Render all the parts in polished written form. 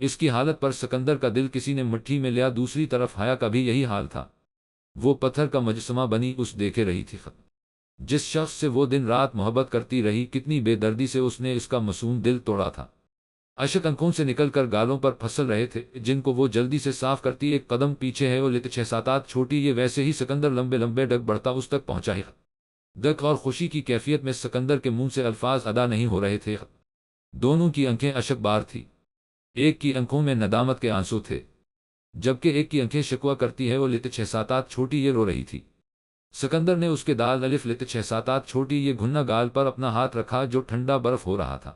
اس کی حالت پر سکندر کا دل کسی نے مٹھی میں لیا۔ دوسری طرف حیا کا بھی یہی حال تھا۔ وہ پتھر کا مجسمہ بنی اس دیکھے رہی تھی خط۔ جس شخص سے وہ دن رات محبت کرتی رہی، کتنی بے دردی سے اس نے اس کا معصوم دل توڑا تھا۔ اشک آنکھوں سے نکل کر گالوں پر پھسل رہے تھے، جن کو وہ جلدی سے صاف کرتی۔ ایک قدم پیچھے ہے وہ لیتے 6-7 چھوٹی یہ ویسے ہی سکندر لمبے لمبے ڈگ بڑھتا اس تک پہنچا ہی۔ دک اور خوشی کی کیفیت میں سکندر کے منہ سے الفاظ ادا نہیں ہو رہے تھے۔ دونوں کی آنکھیں اشک بار تھی۔ ایک کی آنکھوں میں ندامت کے آنسو تھے، جبکہ ایک کی آنکھیں شکوہ کرتی ہے وہ لیتے 6-7 چھوٹی یہ رو رہی تھی۔ سکندر نے اس کے دال الف لیتے 6-7 چھوٹی یہ گھنا گال پر اپنا ہاتھ رکھا جو ٹھنڈا برف ہو رہا تھا۔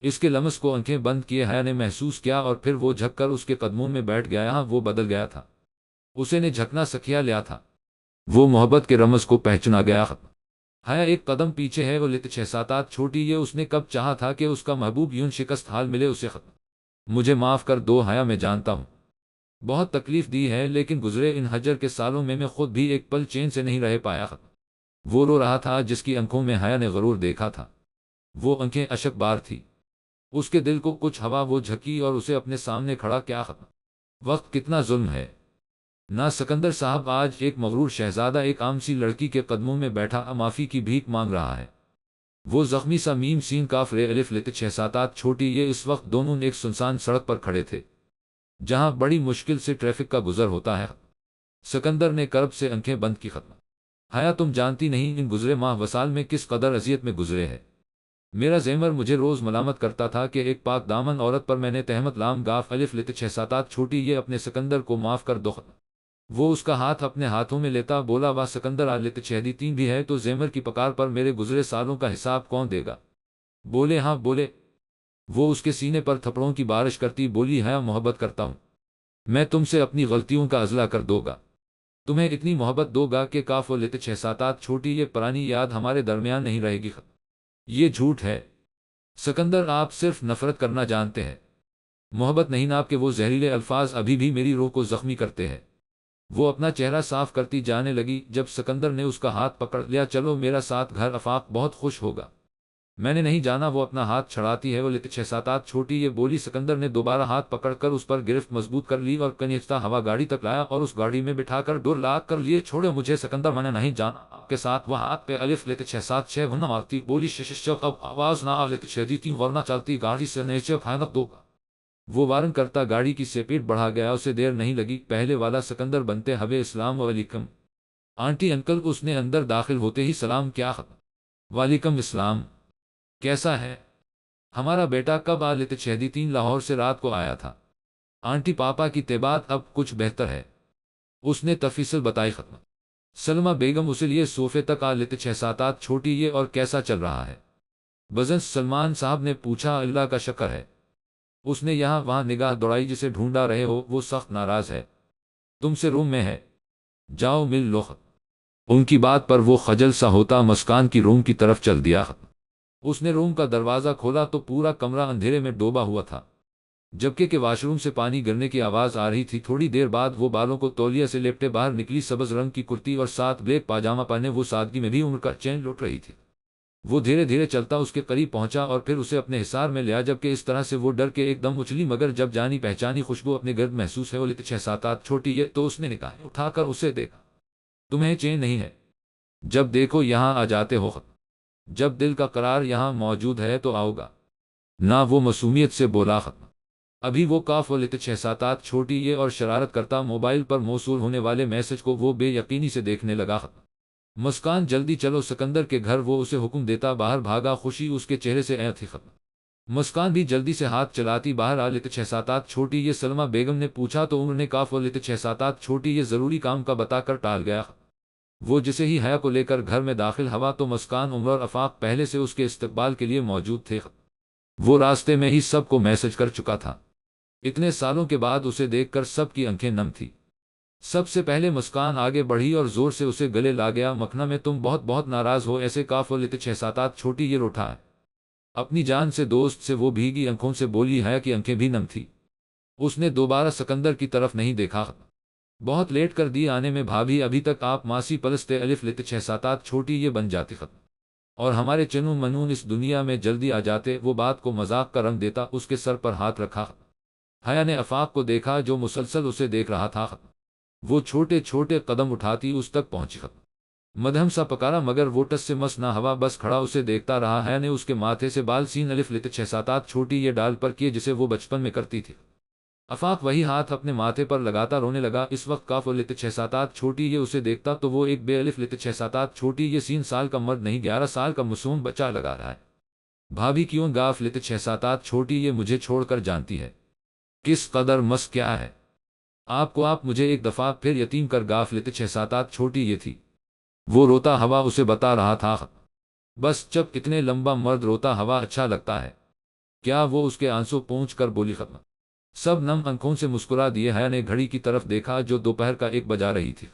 اس کے لمس کو آنکھیں بند کیے حیا نے محسوس کیا اور پھر وہ جھک کر اس کے قدموں میں بیٹھ گیا۔ یہاں وہ بدل گیا تھا، اسے نے جھکنا سکھیا لیا تھا، وہ محبت کے رمز کو پہچنا گیا۔ حیا ایک قدم پیچھے ہے وہ لیتے 6-7 چھوٹی یہ اس نے کب چاہا تھا کہ اس کا محبوب یوں شکست حال ملے اسے۔ مجھے معاف کر دو حیا، میں جانتا ہوں بہت تکلیف دی ہے، لیکن گزرے ان ہجر کے سالوں میں خود بھی ایک پل چین سے نہیں رہ پایا۔ وہ رو رہا تھا جس کی آنکھوں میں حیا نے غرور دیکھا تھا، وہ آنکھیں اشک بار تھی۔ اس کے دل کو کچھ ہوا وہ جھکی اور اسے اپنے سامنے کھڑا کیا۔ وقت کتنا ظلم ہے نا سکندر صاحب، آج ایک مغرور شہزادہ ایک عام سی لڑکی کے قدموں میں بیٹھا معافی کی بھیک مانگ رہا ہے۔ وہ زخمی سا میم سین کاف رے الف لیتے 6-7 چھوٹی یہ اس وقت دونوں ایک سنسان سڑک پر کھڑے تھے، جہاں بڑی مشکل سے ٹریفک کا گزر ہوتا ہے۔ سکندر نے کرب سے آنکھیں بند کی۔ حیا تم جانتی نہیں ان گزرے ماہ وسال میں کس قدر اذیت میں گزرے ہے۔ میرا زیمر مجھے روز ملامت کرتا تھا کہ ایک پاک دامن عورت پر میں نے تہمت لام گاف الف لیتے 6-7 چھوٹی یہ اپنے سکندر کو معاف کر دو۔ وہ اس کا ہاتھ اپنے ہاتھوں میں لیتا بولا، واہ سکندر، آ لیتے 6-3 بھی ہے تو زیمر کی پکار پر میرے گزرے سالوں کا حساب کون دے گا؟ بولے ہاں بولے۔ وہ اس کے سینے پر تھپڑوں کی بارش کرتی بولی، حیا محبت کرتا ہوں میں تم سے، اپنی غلطیوں کا ازلہ کر دو گا، تمہیں اتنی محبت دو گا کہ کاف لیتے 6-7 چھوٹی یہ پرانی یاد ہمارے درمیان نہیں رہے گی۔ یہ جھوٹ ہے سکندر، آپ صرف نفرت کرنا جانتے ہیں، محبت نہیں۔ آپ کے وہ زہریلے الفاظ ابھی بھی میری روح کو زخمی کرتے ہیں۔ وہ اپنا چہرہ صاف کرتی جانے لگی جب سکندر نے اس کا ہاتھ پکڑ لیا، چلو میرا ساتھ گھر، آفاق بہت خوش ہوگا۔ میں نے نہیں جانا وہ اپنا ہاتھ چھڑاتی ہے وہ لیتے 6-7 چھوٹی یہ بولی۔ سکندر نے دوبارہ ہاتھ پکڑ کر اس پر گرفت مضبوط کر لی اور کنیچتا ہوا گاڑی تک لایا اور اس گاڑی میں بٹھا کر ڈور لاک کر لیے۔ چھوڑے مجھے سکندر، میں نے نہیں جانا آپ کے ساتھ۔ وہ ہاتھ پہ الف لیتے 6-7 گھنا مارتی بولی، شششک اب آواز نہ آ لیتے 6-3 ورنہ چلتی گاڑی سے نیچے پھینک دو گا۔ وہ وارن کرتا گاڑی کی سپیڈ بڑھا گیا، اسے دیر نہیں لگی۔ پہلے والا سکندر بنتے ہوئے السلام علیکم آنٹی انکل، اس نے اندر داخل ہوتے ہی سلام کیا۔ وعلیکم السلام، کیسا ہے ہمارا بیٹا؟ کب آ لیتے 6-3 لاہور سے رات کو آیا تھا آنٹی، پاپا کی طبیعت اب کچھ بہتر ہے، اس نے تفصیل بتائی۔ سلمہ بیگم اسے لیے صوفے تک آ لیتے 6-7 چھوٹی یہ، اور کیسا چل رہا ہے بزنس؟ سلمان صاحب نے پوچھا۔ اللہ کا شکر ہے، اس نے یہاں وہاں نگاہ دوڑائی، جسے ڈھونڈا رہے ہو وہ سخت ناراض ہے تم سے، روم میں ہے، جاؤ مل لو۔ ان کی بات پر وہ خجل سا ہوتا مسکان کی روم کی طرف چل دیا۔ اس نے روم کا دروازہ کھولا تو پورا کمرہ اندھیرے میں ڈوبا ہوا تھا، جبکہ کہ واش روم سے پانی گرنے کی آواز آ رہی تھی۔ تھوڑی دیر بعد وہ بالوں کو تولیہ سے لپٹے باہر نکلی، سبز رنگ کی کرتی اور ساتھ بلیک پاجامہ پہنے وہ سادگی میں بھی عمر کا چین لوٹ رہی تھی۔ وہ دھیرے دھیرے چلتا اس کے قریب پہنچا اور پھر اسے اپنے حصار میں لیا، جبکہ اس طرح سے وہ ڈر کے ایک دم اچھلی، مگر جب جانی پہچانی خوشبو اپنے گرد محسوس ہے وہ لیتے 6-7 چھوٹی یہ، تو اس نے نکاح اٹھا کر اسے دیکھا۔ تمہیں چین نہیں ہے؟ جب دیکھو یہاں آ جاتے ہو، جب دل کا قرار یہاں موجود ہے تو آؤ گا نہ، وہ معصومیت سے بولا۔ ابھی وہ کاف لیتے 6-7 چھوٹی یہ اور شرارت کرتا موبائل پر موصول ہونے والے میسج کو وہ بے یقینی سے دیکھنے لگا۔ مسکان، جلدی چلو سکندر کے گھر، وہ اسے حکم دیتا باہر بھاگا، خوشی اس کے چہرے سے عین تھی۔ مسکان بھی جلدی سے ہاتھ چلاتی باہر آ لیتے 6-7 چھوٹی یہ۔ سلمہ بیگم نے پوچھا تو عمر نے کاف لیتے 6-7 چھوٹی یہ ضروری کام کا بتا کر ٹال گیا۔ وہ جسے ہی حیا کو لے کر گھر میں داخل ہوا تو مسکان، عمر اور آفاق پہلے سے اس کے استقبال کے لیے موجود تھے۔ وہ راستے میں ہی سب کو میسج کر چکا تھا، اتنے سالوں کے بعد اسے دیکھ کر سب کی آنکھیں نم تھی۔ سب سے پہلے مسکان آگے بڑھی اور زور سے اسے گلے لا گیا۔ مکھنا میں تم بہت بہت ناراض ہو ایسے؟ کاف لیتے 6-7 چھوٹی یہ روٹھا ہے اپنی جان سے، دوست سے وہ بھیگی آنکھوں سے بولی۔ حیا کی آنکھیں بھی نم تھی، اس نے دوبارہ سکندر کی طرف نہیں دیکھا۔ بہت لیٹ کر دی آنے میں بھابھی، ابھی تک آپ ماسی پلستے الف لیتے 6-7 چھوٹی یہ بن جاتی اور ہمارے چنون منون اس دنیا میں جلدی آ جاتے۔ وہ بات کو مذاق کا رنگ دیتا اس کے سر پر ہاتھ رکھا۔ حیا نے آفاق کو دیکھا جو مسلسل اسے دیکھ رہا تھا۔ وہ چھوٹے چھوٹے قدم اٹھاتی اس تک پہنچی۔ مدھم سا پکارا مگر وہ ٹس سے مس نہ ہوا، بس کھڑا اسے دیکھتا رہا۔ حیا نے اس کے ماتھے سے بال سین الف لت 6 7 8 چھوٹی یہ ڈال پر کیے جسے وہ بچپن میں کرتی تھی۔ آفاق وہی ہاتھ اپنے ماتھے پر لگاتا رونے لگا۔ اس وقت کاف و لت 6 7 8 چھوٹی یہ اسے دیکھتا تو وہ ایک بے الف لت 6 7 8 چھوٹی یہ 3 سال کا مرد نہیں 11 سال کا معصوم بچہ لگا رہا ہے۔ بھابھی کیوں گاف لت 6 7 8 چھوٹی یہ مجھے چھوڑ کر جانتی ہے؟ کس قدر مس کیا ہے آپ مجھے ایک دفعہ پھر یتیم کر گاف لت 6 7 8 چھوٹی یہ تھی۔ وہ روتا ہوا اسے بتا رہا تھا۔ بس جب اتنے لمبا مرد روتا ہوا اچھا لگتا ہے کیا؟ وہ اس کے آنسو پونچھ کر بولی۔ ختم سب نم آنکھوں سے مسکرا دیے۔ حیا نے گھڑی کی طرف دیکھا جو دوپہر کا 1 بجا رہی تھی۔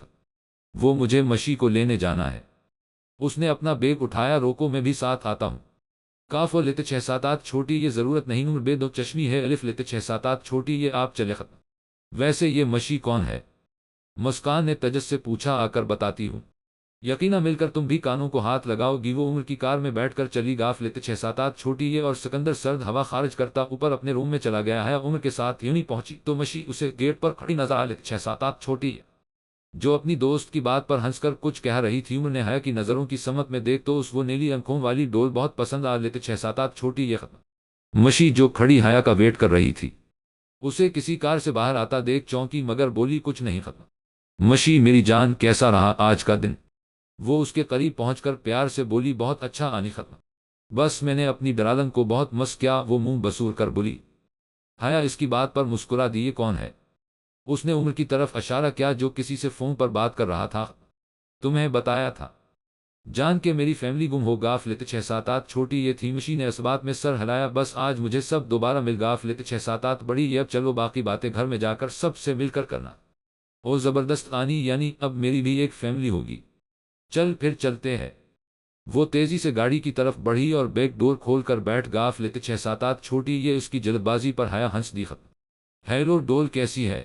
وہ مجھے مشی کو لینے جانا ہے۔ اس نے اپنا بیگ اٹھایا۔ روکو میں بھی ساتھ آتا ہوں۔ کاف و لت 6 7 8 چھوٹی یہ ضرورت نہیں، عمر بے دو چشمی ہے الف لت 6 7 8 چھوٹی یہ آپ چلے۔ ختم ویسے یہ مشی کون ہے؟ مسکان نے تجس سے پوچھا۔ آ کر بتاتی ہوں، یقینا مل کر تم بھی کانوں کو ہاتھ لگاؤ گی۔ وہ عمر کی کار میں بیٹھ کر چلی گاف لت 6 7 8 چھوٹی یہ اور سکندر سرد ہوا خارج کرتا اوپر اپنے روم میں چلا گیا ہے۔ عمر کے ساتھ یونی پہنچی تو مشی اسے گیٹ پر کھڑی نظر آئی۔ لت 6 7 8 چھوٹی یہ جو اپنی دوست کی بات پر ہنس کر کچھ کہہ رہی تھی، عمر نے حیا کی نظروں کی سمت میں دیکھ تو اس وہ نیلی آنکھوں والی ڈول بہت پسند آ۔ لت 6 7 8 چھوٹی یہ ختم مشی جو کھڑی حیا کا ویٹ کر رہی تھی اسے کسی کار سے باہر آتا دیکھ چونکی مگر بولی کچھ نہیں۔ ختم مشی میری جان کیسا رہا آج کا دن؟ وہ اس کے قریب پہنچ کر پیار سے بولی بہت اچھا آنی۔ ختم بس میں نے اپنی ڈرالن کو بہت مس کیا، وہ منہ بسور کر بولی۔ حیا اس کی بات پر مسکرا دی۔ یہ کون ہے؟ اس نے عمر کی طرف اشارہ کیا جو کسی سے فون پر بات کر رہا تھا۔ تمہیں بتایا تھا جان کے میری فیملی گم ہو۔ گاف لت 6 7 8 چھوٹی یہ تھی۔ مشی نے اس بات میں سر ہلایا۔ بس آج مجھے سب دوبارہ مل۔ گاف لت 6 7 8 بڑی یہ اب چلو باقی باتیں گھر میں جا کر سب سے مل کر کرنا۔ او زبردست آنی، یعنی اب میری بھی ایک فیملی ہوگی۔ چل پھر چلتے ہیں۔ وہ تیزی سے گاڑی کی طرف بڑھی اور بیک ڈور کھول کر بیٹھ۔ گاف لت 6 7 8 چھوٹی یہ اس کی جلد بازی پر حیا ہنس دی۔ ختم ہیلو ڈول کیسی ہے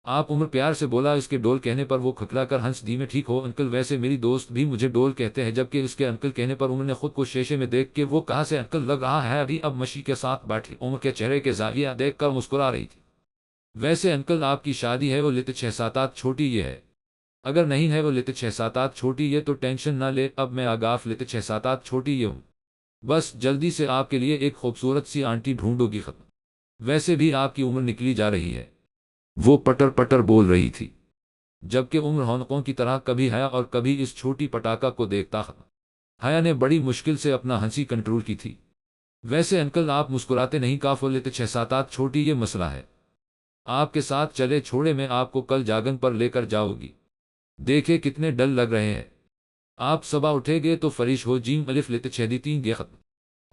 آپ؟ عمر پیار سے بولا۔ اس کے ڈول کہنے پر وہ کھکلا کر ہنس دی۔ میں ٹھیک ہو انکل، ویسے میری دوست بھی مجھے ڈول کہتے ہیں۔ جبکہ اس کے انکل کہنے پر عمر نے خود کو شیشے میں دیکھ کے وہ کہاں سے انکل لگ رہا ہے ابھی اب مشی کے ساتھ بیٹھی عمر کے چہرے کے زاویہ دیکھ کر مسکرا رہی تھی۔ ویسے انکل آپ کی شادی ہے وہ لت 6 7 8 چھوٹی یہ ہے؟ اگر نہیں ہے وہ لت 6 7 8 چھوٹی یہ تو ٹینشن نہ لے، اب میں آگاف لت 6 7 8 چھوٹی یہ ہوں۔ بس جلدی سے آپ کے لیے ایک خوبصورت سی آنٹی ڈھونڈو گی۔ ختم ویسے بھی آپ کی عمر نکلی جا رہی ہے، وہ پٹر پٹر بول رہی تھی، جبکہ عمر ہونقوں کی طرح کبھی حیا اور کبھی اس چھوٹی پٹاکا کو دیکھتا۔ ختم حیا نے بڑی مشکل سے اپنا ہنسی کنٹرول کی تھی۔ ویسے انکل آپ مسکراتے نہیں؟ کاف لت 6 7 8 چھوٹی یہ مسئلہ ہے آپ کے ساتھ چلے چھوڑے میں آپ کو کل جاگن پر لے کر جاؤ گی، دیکھے کتنے ڈل لگ رہے ہیں آپ، صبح اٹھے گے تو فریش ہو جیم الف لت 6 3 گے ختم،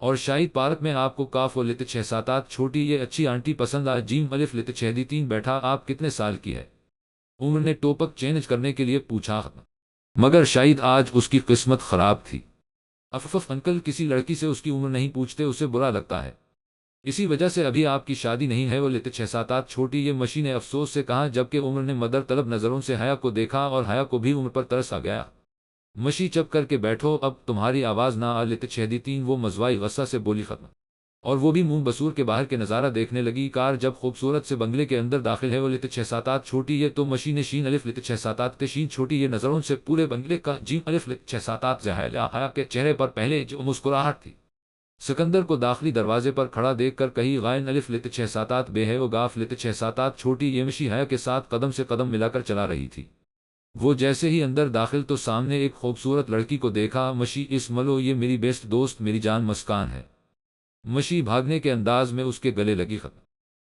اور شاہد پارک میں آپ کو کاف لت 6 7 8 چھوٹی یہ اچھی آنٹی پسند آ جیم الف لت 6 3 بیٹھا آپ کتنے سال کی ہے؟ عمر نے ٹوپک چینج کرنے کے لیے پوچھا۔ ختم مگر شاید آج اس کی قسمت خراب تھی۔ انکل کسی لڑکی سے اس کی عمر نہیں پوچھتے، اسے برا لگتا ہے، اسی وجہ سے ابھی آپ کی شادی نہیں ہے وہ لت 6 7 8 چھوٹی یہ مشی نے افسوس سے کہا، جبکہ عمر نے مدر طلب نظروں سے حیا کو دیکھا اور حیا کو بھی عمر پر ترس آ گیا۔ مشی چپ کر کے بیٹھو، اب تمہاری آواز نہ آ لت 6 3 وہ مزوائی غصہ سے بولی۔ ختم اور وہ بھی منہ بسور کے باہر کے نظارہ دیکھنے لگی۔ کار جب خوبصورت سے بنگلے کے اندر داخل ہے وہ لت 6 7 8 چھوٹی یہ تو مشی نے شین الف لت 6 7 8 شین چھوٹی یہ نظروں سے پورے بنگلے کا جیم الف لت 6 7 8 زہایا حیا کے چہرے پر پہلے جو مسکراہٹ تھی۔ سکندر کو داخلی دروازے پر کھڑا دیکھ کر کہی غائن الف لت 6 7 8 بے ہے وہ گاف لت 6 7 8 چھوٹی یہ مشی حیا کے ساتھ قدم سے قدم ملا کر چلا رہی تھی۔ وہ جیسے ہی اندر داخل تو سامنے ایک خوبصورت لڑکی کو دیکھا۔ مشی اس ملو یہ میری بیسٹ دوست میری جان مسکان ہے۔ مشی بھاگنے کے انداز میں اس کے گلے لگی۔ ختم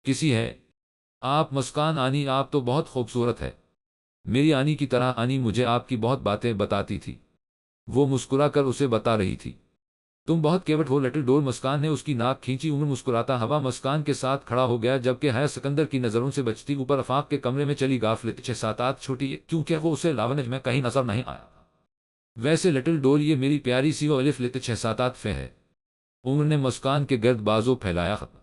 کسی ہے آپ؟ مسکان آنی آپ تو بہت خوبصورت ہے، میری آنی کی طرح آنی مجھے آپ کی بہت باتیں بتاتی تھی، وہ مسکرا کر اسے بتا رہی تھی۔ تم بہت کیوٹ ہو لٹل ڈول، مسکان نے اس کی ناک کھینچی۔ عمر مسکراتا ہوا مسکان کے ساتھ کھڑا ہو گیا، جبکہ حیا سکندر کی نظروں سے بچتی اوپر آفاق کے کمرے میں چلی۔ گاف لت 6 7 8 چھوٹی کیونکہ وہ اسے لاونج میں کہیں نظر نہیں آیا۔ ویسے لٹل ڈول یہ میری پیاری سی وہ الف لت 6 7 8 فے ہے۔ عمر نے مسکان کے گرد بازو پھیلایا۔ ختم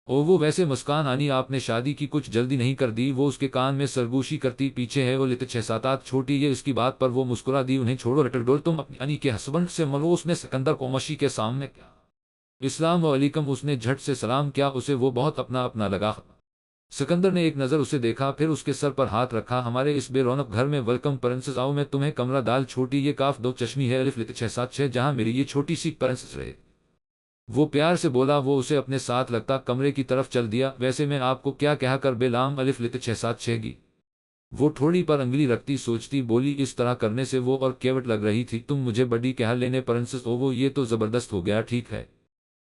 وہ ویسے مسکان آنی آپ نے شادی کی کچھ جلدی نہیں کر دی؟ وہ اس کے کان میں سرگوشی کرتی پیچھے ہے وہ لت 6 7 8 چھوٹی یہ اس کی بات پر وہ مسکرا دی۔ انہیں چھوڑو لٹل ڈول، تم اپنی آنی کے ہسبینڈ سے ملو۔ اس نے سکندر کو مشی کے سامنے کیا۔ السلام علیکم، اس نے جھٹ سے سلام کیا، اسے وہ بہت اپنا اپنا لگا۔ سکندر نے ایک نظر اسے دیکھا، پھر اس کے سر پر ہاتھ رکھا۔ ہمارے اس بے رونق گھر میں ویلکم پرنسس، آؤ میں تمہیں کمرہ ڈال چھوٹی یہ کاف دو چشمی ہے الف لت 676 جہاں میری یہ چھوٹی سی پرنسس رہے۔ وہ پیار سے بولا۔ وہ اسے اپنے ساتھ لگتا کمرے کی طرف چل دیا۔ ویسے میں آپ کو کیا کہا کر بے لام الف لت 676 گی؟ وہ تھوڑی پر انگلی رکھتی سوچتی بولی، اس طرح کرنے سے وہ اور کیوٹ لگ رہی تھی۔ تم مجھے بڈی کہہ لینے پرنسس، او وہ یہ تو زبردست ہو گیا، ٹھیک ہے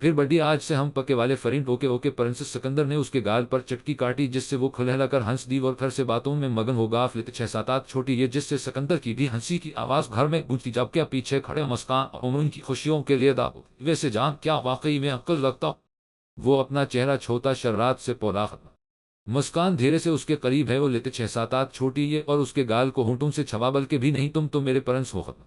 پھر بڈی، آج سے ہم پکے والے friend. Okay okay princess. Sikandar نے اس کے گال پر چٹکی کاٹی جس سے وہ کھلہلا کر ہنس دی اور گھر سے باتوں میں مگن ہو گا۔ فلت 677 چھوٹی یہ جس سے سکندر کی بھی ہنسی کی آواز گھر میں گونجتی، جبکہ پیچھے کھڑے مسکان اور ان کی خوشیوں کے لیے داغ۔ ویسے جان کیا واقعی میں عقل رکھتا؟ وہ اپنا چہرہ چھوتا شرارت سے پولا ختم۔ مسکان دھیرے سے اس کے قریب ہے، وہ لت 677 چھوٹی یہ اور اس کے گال کو ہونٹوں سے چھوا، بلکہ بھی نہیں، تم تو میرے پرنس ہو ختم۔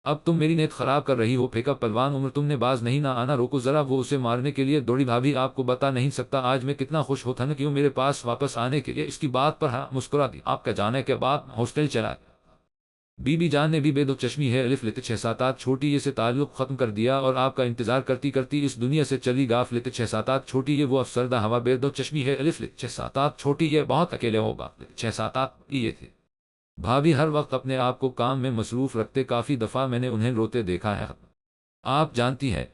اب تم میری نیت خراب کر رہی ہو، پھینکا پلوان عمر، تم نے باز نہیں نہ آنا، روکو ذرا۔ وہ اسے مارنے کے لیے دوڑی۔ بھابھی آپ کو بتا نہیں سکتا آج میں کتنا خوش ہوتا نا کیوں میرے پاس واپس آنے کے لیے۔ اس کی بات پر ہاں مسکرا دی۔ آپ کا جانے کے بعد ہاسٹل چلا گیا۔ بی بی جان نے بھی بے دو چشمی ہے الف لت 677 چھوٹی یہ سے تعلق ختم کر دیا اور آپ کا انتظار کرتی کرتی اس دنیا سے چلی گا۔ لت 677 چھوٹی یہ وہ افسردہ ہوا بے دو چشمی ہے الف لت 677 چھوٹی یہ بہت اکیلے ہوگا۔ 677 یہ تھے بھابھی ہر وقت اپنے آپ کو کام میں مصروف رکھتے، کافی دفعہ میں نے انہیں روتے دیکھا ہے۔ آپ جانتی ہیں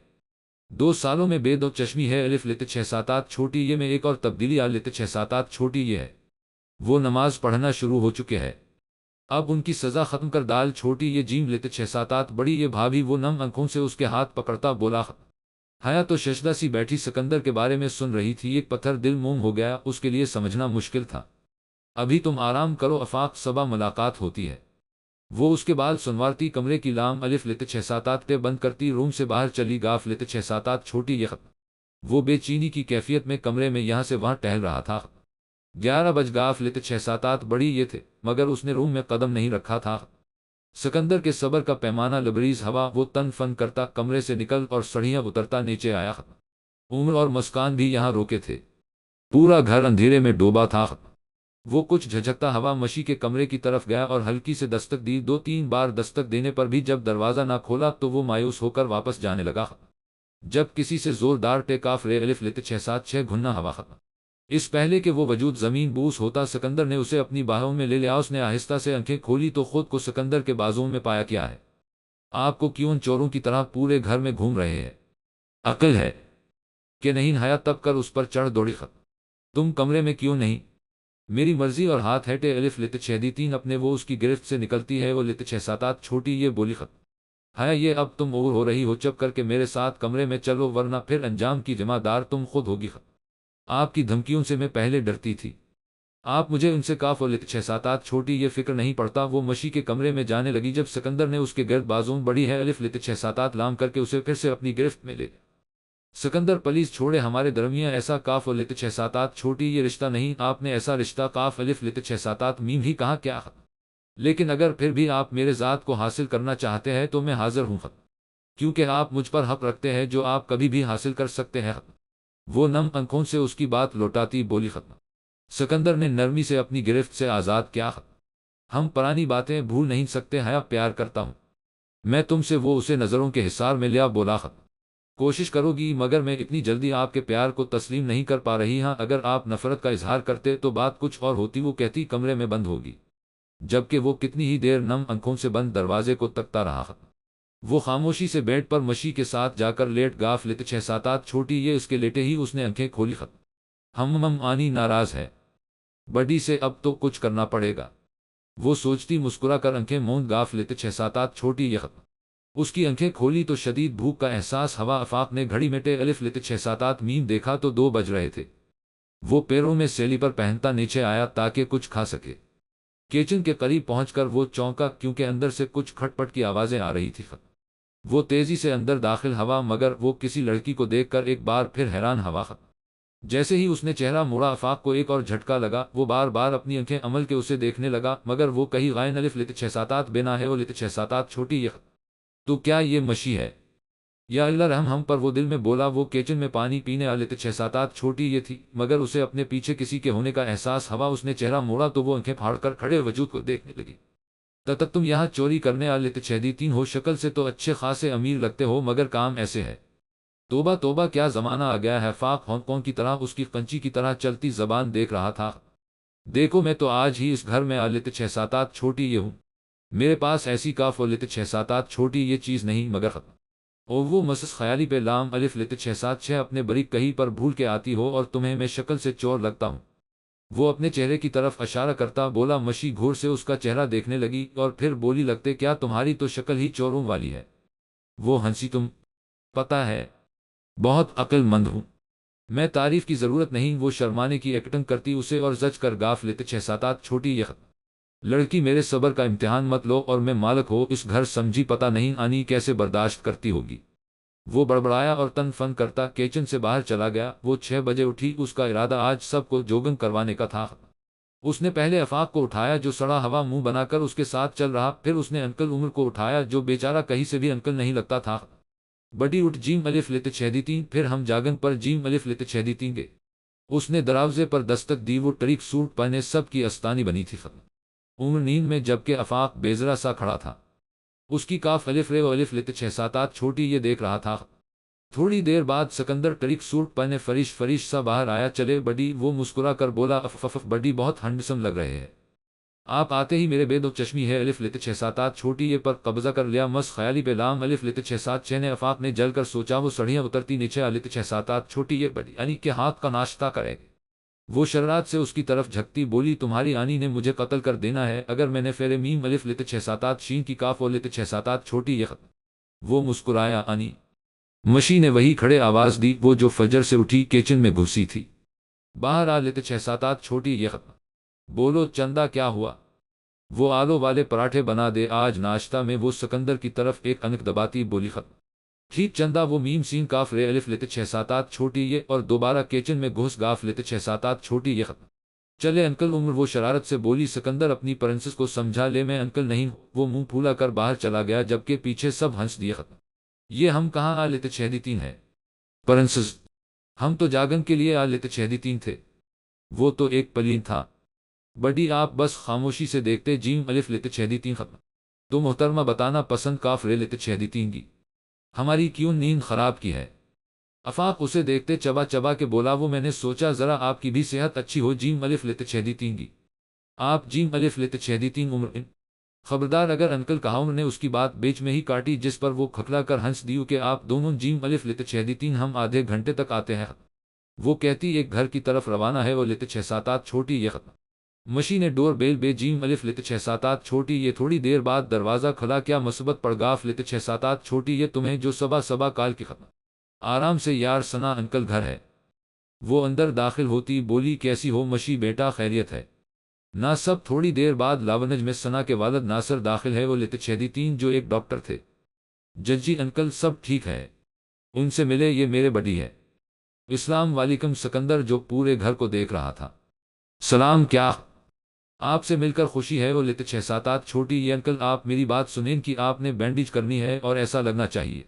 2 سالوں میں بے دو چشمی ہے الف لت 677 چھوٹی یہ میں ایک اور تبدیلی آ لت 677 چھوٹی یہ ہے، وہ نماز پڑھنا شروع ہو چکے ہیں، اب ان کی سزا ختم کر ڈال چھوٹی یہ جیم لت 677 بڑی یہ بھابھی وہ نم آنکھوں سے اس کے ہاتھ پکڑتا بولا۔ حیا تو ششدہ سی بیٹھی سکندر کے بارے میں سن رہی تھی، ایک پتھر دل موم ہو گیا، اس کے لیے سمجھنا مشکل تھا۔ ابھی تم آرام کرو، افاق صبح ملاقات ہوتی ہے۔ وہ اس کے بعد سنوارتی کمرے کی لام الف لت 677 بند کرتی روم سے باہر چلی گا۔ لت 677 چھوٹی یہ ختم۔ وہ بے چینی کی کیفیت میں کمرے میں یہاں سے وہاں ٹہل رہا تھا۔ 11 بج گا۔ لت 677 بڑی یہ تھے مگر اس نے روم میں قدم نہیں رکھا تھا۔ سکندر کے صبر کا پیمانہ لبریز ہوا، وہ تن فن کرتا کمرے سے نکل اور سڑیاں اترتا نیچے آیا۔ عمر اور مسکان بھی یہاں روکے تھے، پورا گھر اندھیرے میں ڈوبا تھا۔ وہ کچھ جھجکتا ہوا مشی کے کمرے کی طرف گیا اور ہلکی سے دستک دی۔ 2-3 بار دستک دینے پر بھی جب دروازہ نہ کھولا تو وہ مایوس ہو کر واپس جانے لگا۔ جب کسی سے زوردار ٹیک آف رے الف لت 676 گھننا ہوا ختم، اس پہلے کہ وہ وجود زمین بوس ہوتا سکندر نے اسے اپنی باہوں میں لے لیا۔ اس نے آہستہ سے آنکھیں کھولی تو خود کو سکندر کے بازوں میں پایا۔ کیا ہے آپ کو؟ کیوں چوروں کی طرح پورے گھر میں گھوم رہے ہیں؟ عقل ہے کہ نہیں؟ حیا تب کر اس پر چڑھ دوڑی۔ ختم تم کمرے میں کیوں نہیں؟ میری مرضی اور ہاتھ ہٹے الف لت 673 اپنے وہ اس کی گرفت سے نکلتی ہے۔ وہ لت 677 چھوٹی یہ بولی۔ ختم حیا یہ اب تم اوور ہو رہی ہو، چپ کر کے میرے ساتھ کمرے میں چلو ورنہ پھر انجام کی ذمہ دار تم خود ہوگی۔ ختم آپ کی دھمکیوں سے میں پہلے ڈرتی تھی، آپ مجھے ان سے کاف۔ لت 677 چھوٹی یہ فکر نہیں پڑتا، وہ مشی کے کمرے میں جانے لگی جب سکندر نے اس کے گرد بازوں بڑی ہے الف لت 677 لام کر کے اسے پھر سے اپنی گرفت میں لے لیا۔ سکندر پلیز چھوڑے ہمارے درمیان ایسا کاف لت 677 چھوٹی یہ رشتہ نہیں، آپ نے ایسا رشتہ کاف الف لت 677 میم ہی کہا کیا؟ لیکن اگر پھر بھی آپ میرے ذات کو حاصل کرنا چاہتے ہیں تو میں حاضر ہوں، کیونکہ آپ مجھ پر حق رکھتے ہیں جو آپ کبھی بھی حاصل کر سکتے ہیں۔ وہ نم آنکھوں سے اس کی بات لوٹاتی بولی۔ ختم سکندر نے نرمی سے اپنی گرفت سے آزاد کیا۔ ہم پرانی باتیں بھول نہیں سکتے، حیا پیار کرتا ہوں میں تم سے، وہ اسے نظروں کے حصار میں لیا بولا۔ ختم کوشش کرو گی مگر میں اتنی جلدی آپ کے پیار کو تسلیم نہیں کر پا رہی، ہاں اگر آپ نفرت کا اظہار کرتے تو بات کچھ اور ہوتی۔ وہ کہتی کمرے میں بند ہوگی، جبکہ وہ کتنی ہی دیر نم آنکھوں سے بند دروازے کو تکتا رہا۔ وہ خاموشی سے بیڈ پر مشی کے ساتھ جا کر لیٹ گا۔ لت 677 چھوٹی یہ اس کے لیٹے ہی اس نے آنکھیں کھولی۔ ختم ہم آنی ناراض ہے بڈی سے، اب تو کچھ کرنا پڑے گا، وہ سوچتی مسکرا کر آنکھیں موند گا۔ لت 677 چھوٹی یہ ختم اس کی آنکھیں کھولی تو شدید بھوک کا احساس ہوا۔ افاق نے گھڑی میٹے الف لت 677 میم دیکھا تو 2 بج رہے تھے۔ وہ پیروں میں سیلیپر پہنتا نیچے آیا تاکہ کچھ کھا سکے۔ کچن کے قریب پہنچ کر وہ چونکا کیونکہ اندر سے کچھ کھٹ پٹ کی آوازیں آ رہی تھی۔ وہ تیزی سے اندر داخل ہوا مگر وہ کسی لڑکی کو دیکھ کر ایک بار پھر حیران ہوا۔ جیسے ہی اس نے چہرہ موڑا افاق کو ایک اور جھٹکا لگا، وہ بار بار اپنی آنکھیں عمل کے اسے دیکھنے لگا مگر وہ کہیں غائن الف لت 677 بنا ہے۔ وہ لت 677 چھوٹی یہ تو کیا یہ مشی ہے؟ یا اللہ رحم ہم پر، وہ دل میں بولا۔ وہ کچن میں پانی پینے آ لت 677 چھوٹی یہ تھی مگر اسے اپنے پیچھے کسی کے ہونے کا احساس ہوا۔ اس نے چہرہ موڑا تو وہ آنکھیں پھاڑ کر کھڑے وجود کو دیکھنے لگی۔ تب تم یہاں چوری کرنے آ لت 673 ہو، شکل سے تو اچھے خاصے امیر لگتے ہو مگر کام ایسے ہے توبہ توبہ، کیا زمانہ آ گیا ہے! فاق ہانگ کانگ کی طرح اس کی قنچی کی طرح چلتی زبان دیکھ رہا تھا۔ دیکھو، میں تو آج ہی اس گھر میں آلت 6-7 چھوٹی یہ ہوں۔ میرے پاس ایسی کاف و لت 6-7 چھوٹی یہ چیز نہیں مگر ختم۔ او وہ مسس خیالی پہ لام الف لت 6-7 اپنے بریک کہیں پر بھول کے آتی ہو اور تمہیں میں شکل سے چور لگتا ہوں۔ وہ اپنے چہرے کی طرف اشارہ کرتا بولا۔ مشی گھور سے اس کا چہرہ دیکھنے لگی اور پھر بولی، لگتے کیا تمہاری تو شکل ہی چوروں والی ہے۔ وہ ہنسی۔ تم پتہ ہے بہت عقل مند ہوں، میں تعریف کی ضرورت نہیں۔ وہ شرمانے کی ایکٹنگ کرتی اسے اور زج کر گاف لیتے 6-7 چھوٹی یہ ختم۔ لڑکی، میرے صبر کا امتحان مت لو اور میں مالک ہو اس گھر سمجھی، پتہ نہیں آنی کیسے برداشت کرتی ہوگی۔ وہ بڑبڑایا اور تن فن کرتا کچن سے باہر چلا گیا۔ وہ 6 بجے اٹھی، اس کا ارادہ آج سب کو جوگنگ کروانے کا تھا۔ اس نے پہلے آفاق کو اٹھایا جو سڑا ہوا منہ بنا کر اس کے ساتھ چل رہا، پھر اس نے انکل عمر کو اٹھایا جو بیچارہ کہیں سے بھی انکل نہیں لگتا تھا۔ بڈی اٹھ، جیم الف لت 6-3، پھر ہم جاگن پر جیم الف لت 6-3 گے۔ اس نے دروازے پر دستک دی۔ وہ ٹریک سوٹ پہنے سب کی استانی بنی تھی۔ عمر نیند میں جبکہ آفاق بیزرا سا کھڑا تھا۔ اس کی کاف الف رے و الف لت 6-7 چھوٹی یہ دیکھ رہا تھا۔ تھوڑی دیر بعد سکندر ٹریک سوٹ پہنے فریش فریش سا باہر آیا۔ چلے بڈی، وہ مسکرا کر بولا۔ اف بڈی، بہت ہینڈسم لگ رہے ہیں آپ، آتے ہی میرے بے دو چشمی ہے الف لت 6-7 چھوٹی یہ پر قبضہ کر لیا۔ مس خیالی پہ لام الف لت 6-7 نے آفاق نے جل کر سوچا وہ سڑیاں اترتی نیچے الف 6-7 چھوٹی یہ بڈی یعنی کہ ہاتھ کا ناشتہ کرے گی۔ وہ شرارت سے اس کی طرف جھکتی بولی، تمہاری آنی نے مجھے قتل کر دینا ہے اگر میں نے فیرے میم الف لت 6-7 شین کی کاف و لت 6-7 چھوٹی یہ ختم۔ وہ مسکرایا۔ آنی مشی نے وہی کھڑے آواز دی وہ جو فجر سے اٹھی کچن میں گھسی تھی۔ باہر آ لت 6-7 چھوٹی یہ ختم۔ بولو چندہ، کیا ہوا؟ وہ آلو والے پراٹھے بنا دے آج ناشتہ میں۔ وہ سکندر کی طرف ایک انک دباتی بولی، ختم۔ ٹھیک چندہ۔ وہ میم سین کاف رے الف لت 6-7 چھوٹی یہ اور دوبارہ کچن میں گھس گاف لت 6-7 چھوٹی یہ ختم۔ چلے انکل عمر، وہ شرارت سے بولی۔ سکندر اپنی پرنسس کو سمجھا لے، میں انکل نہیں ہوں۔ وہ منہ پھولا کر باہر چلا گیا جبکہ پیچھے سب ہنس دیے۔ ختم۔ یہ ہم کہاں آ لت 6-3 ہے پرنسس، ہم تو جاگن کے لیے آ لت 6-3 تھے۔ وہ تو ایک پلین تھا۔ بڈی، آپ بس خاموشی سے دیکھتے جیم الف لت 6-3 ختم۔ تو محترمہ بتانا پسند کاف رے لت 6-3 کی ہماری کیوں نیند خراب کی ہے؟ آفاق اسے دیکھتے چبا چبا کے بولا۔ وہ میں نے سوچا ذرا آپ کی بھی صحت اچھی ہو۔ جیم الف لت 6-3 کی آپ جیم الف لت 6-3 عمر ان خبردار اگر انکل کہا۔ عمر نے اس کی بات بیچ میں ہی کاٹی جس پر وہ کھکلا کر ہنس دیو کہ آپ دونوں جیم الف لت 6-3 ہم آدھے گھنٹے تک آتے ہیں۔ وہ کہتی ایک گھر کی طرف روانہ ہے وہ لت 6-7 چھوٹی یہ ختم۔ مشی نے ڈور بیل بے جیم الف لت 6-7 چھوٹی یہ۔ تھوڑی دیر بعد دروازہ کھلا۔ کیا مصیبت پڑ گاف لت 6-7 چھوٹی یہ تمہیں جو صبح کال کی ختم؟ آرام سے یار، سنا انکل گھر ہے۔ وہ اندر داخل ہوتی بولی، کیسی ہو مشی بیٹا، خیریت ہے نا سب؟ تھوڑی دیر بعد لاونج میں سنا کے والد ناصر داخل ہے وہ لت 6-3 جو ایک ڈاکٹر تھے۔ ججی انکل سب ٹھیک ہے، ان سے ملے، یہ میرے بڈی ہے۔ السلام علیکم سکندر جو پورے گھر کو دیکھ رہا تھا۔ سلام، کیا آپ سے مل کر خوشی ہے وہ لت 6-7 چھوٹی یہ انکل آپ میری بات سنیں کہ آپ نے بینڈیج کرنی ہے اور ایسا لگنا چاہیے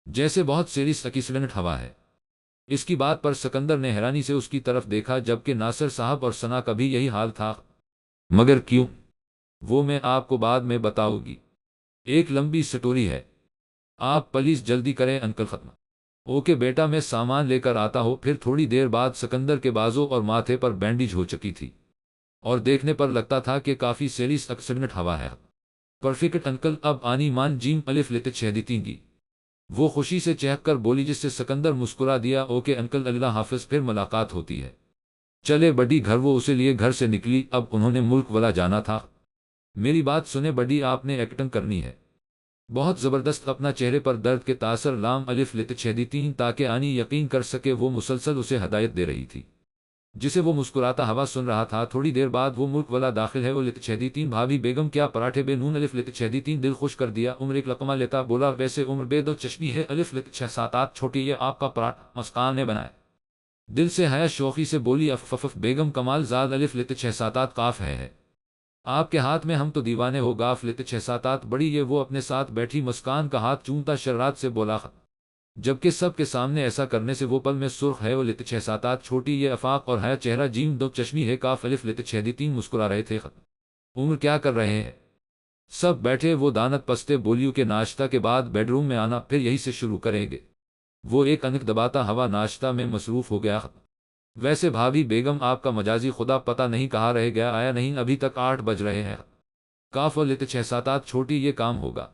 جیسے بہت سیریس ایکسیڈنٹ ہوا ہے۔ اس کی بات پر سکندر نے حیرانی سے اس کی طرف دیکھا جبکہ ناصر صاحب اور سنا کا بھی یہی حال تھا۔ مگر کیوں؟ وہ میں آپ کو بعد میں بتاؤں گی، ایک لمبی سٹوری ہے، آپ پلیز جلدی کریں انکل۔ ختم۔ اوکے بیٹا، میں سامان لے کر آتا ہوں۔ پھر تھوڑی دیر بعد سکندر کے بازوں اور ماتھے پر بینڈیج ہو چکی تھی اور دیکھنے پر لگتا تھا کہ کافی سیریس ایکسیڈنٹ ہوا ہے۔ پرفیکٹ انکل، اب آنی مان جیم الف لت 6-3 کی وہ خوشی سے چہک کر بولی جس سے سکندر مسکرا دیا۔ اوکے انکل، اللہ حافظ، پھر ملاقات ہوتی ہے۔ چلے بڈی گھر۔ وہ اسے لیے گھر سے نکلی۔ اب انہوں نے ملک والا جانا تھا۔ میری بات سنیں بڈی، آپ نے ایکٹنگ کرنی ہے بہت زبردست، اپنا چہرے پر درد کے تاثر لام الف لت 6-3 تاکہ آنی یقین کر سکے۔ وہ مسلسل اسے ہدایت دے رہی تھی جسے وہ مسکراتا ہوا سن رہا تھا۔ تھوڑی دیر بعد وہ ملک والا داخل ہے وہ لت 6-3 بھابھی بیگم، کیا پراٹھے بے نون الف لت 6-3 دل خوش کر دیا۔ عمر ایک لقمہ لیتا بولا، ویسے عمر بے دو چشمی ہے الف لت 6-7 چھوٹی یہ آپ کا پراٹھا مسکان نے بنایا۔ دل سے حیا شوخی سے بولی افف بیگم، کمال زاد الف لت 6-7 قاف ہے آپ کے ہاتھ میں، ہم تو دیوانے ہو گاف لت 6-7 بڑی یہ۔ وہ اپنے ساتھ بیٹھی مسکان کا ہاتھ چومتا شرارت سے بولا، ختم۔ جبکہ سب کے سامنے ایسا کرنے سے وہ پل میں سرخ ہے وہ لت 6-7 چھوٹی یہ آفاق اور حیا چہرہ جیم دو چشمی ہے کاف الف لت 6-3 مسکرا رہے تھے۔ ختم۔ عمر کیا کر رہے ہیں؟ سب بیٹھے۔ وہ دانت پستے بولیوں کے ناشتہ کے بعد بیڈ روم میں آنا، پھر یہی سے شروع کریں گے۔ وہ ایک انک دباتا ہوا ناشتہ میں مصروف ہو گیا۔ ویسے بھابھی بیگم آپ کا مجازی خدا پتہ نہیں کہاں رہ گیا، آیا نہیں، ابھی تک 8 بج رہے ہیں۔ کاف و لت 6-7 چھوٹی یہ کام ہوگا،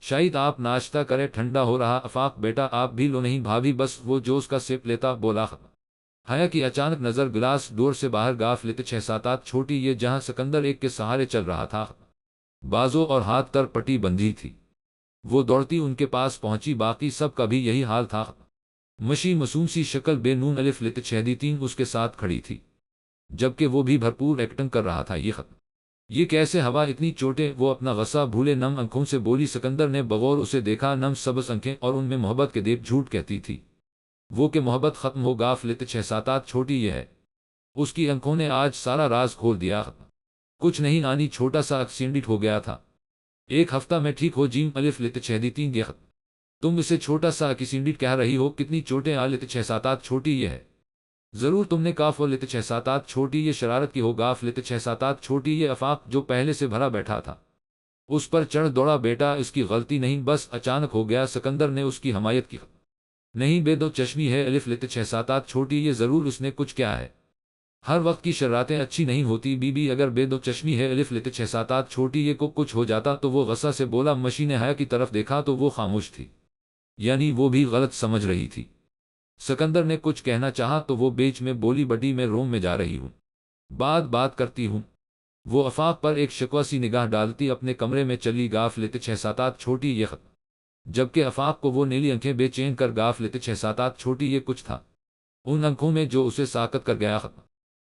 شاید آپ ناشتہ کریں، ٹھنڈا ہو رہا۔ افاق بیٹا آپ بھی لو۔ نہیں بھابھی، بس وہ جوس کا سپ لیتا بولا۔ حیا کی اچانک نظر گلاس ڈور سے باہر گاف لت 6-7 چھوٹی یہ جہاں سکندر ایک کے سہارے چل رہا تھا، بازو اور ہاتھ تر پٹی بندھی تھی، وہ دوڑتی ان کے پاس پہنچی۔ باقی سب کا بھی یہی حال تھا۔ مشی مسوم سی شکل بے نون الف لت 6-3 اس کے ساتھ کھڑی تھی، جبکہ وہ بھی بھرپور ایکٹنگ کر رہا تھا۔ یہ کیسے ہوا، اتنی چوٹیں؟ وہ اپنا غصہ بھولے نم آنکھوں سے بولی۔ سکندر نے بغور اسے دیکھا، نم سبز آنکھیں اور ان میں محبت کے دیپ جھوٹ کہتی تھی وہ کہ محبت ختم ہو۔ گاف لت 6-7 چھوٹی یہ ہے، اس کی آنکھوں نے آج سارا راز کھول دیا۔ کچھ نہیں آنی، چھوٹا سا ایکسیڈنٹ ہو گیا تھا، 1 ہفتہ میں ٹھیک ہو۔ جیم الف لت 6-3 یہ تم اسے چھوٹا سا ایکسیڈنٹ کہہ رہی ہو؟ کتنی چوٹیں آ لت 6-7 چھوٹی یہ ہے؟ ضرور تم نے کاف و لت 6-7 چھوٹی یہ شرارت کی ہو۔ گاف لت 6-7 چھوٹی یہ افاق جو پہلے سے بھرا بیٹھا تھا اس پر چڑھ دوڑا۔ بیٹا اس کی غلطی نہیں، بس اچانک ہو گیا۔ سکندر نے اس کی حمایت کی۔ نہیں، بے دو چشمی ہے الف لت 6-7 چھوٹی یہ، ضرور اس نے کچھ کیا ہے، ہر وقت کی شرارتیں اچھی نہیں ہوتی بی بی۔ اگر بے دو چشمی ہے الف لت 6-7 چھوٹی یہ کو کچھ ہو جاتا تو وہ غصہ سے بولا۔ مشی نے حیا کی طرف دیکھا تو وہ خاموش تھی، یعنی وہ بھی غلط سمجھ رہی تھی۔ سکندر نے کچھ کہنا چاہا تو وہ بیچ میں بولی، بڈی میں روم میں جا رہی ہوں، بات کرتی ہوں۔ وہ افاق پر ایک شکوہ سی نگاہ ڈالتی اپنے کمرے میں چلی۔ گاف لت 6-7 چھوٹی یہ ختم، جبکہ افاق کو وہ نیلی آنکھیں بے چین کر گاف لت 6-7 چھوٹی یہ کچھ تھا ان آنکھوں میں جو اسے ساکت کر گیا۔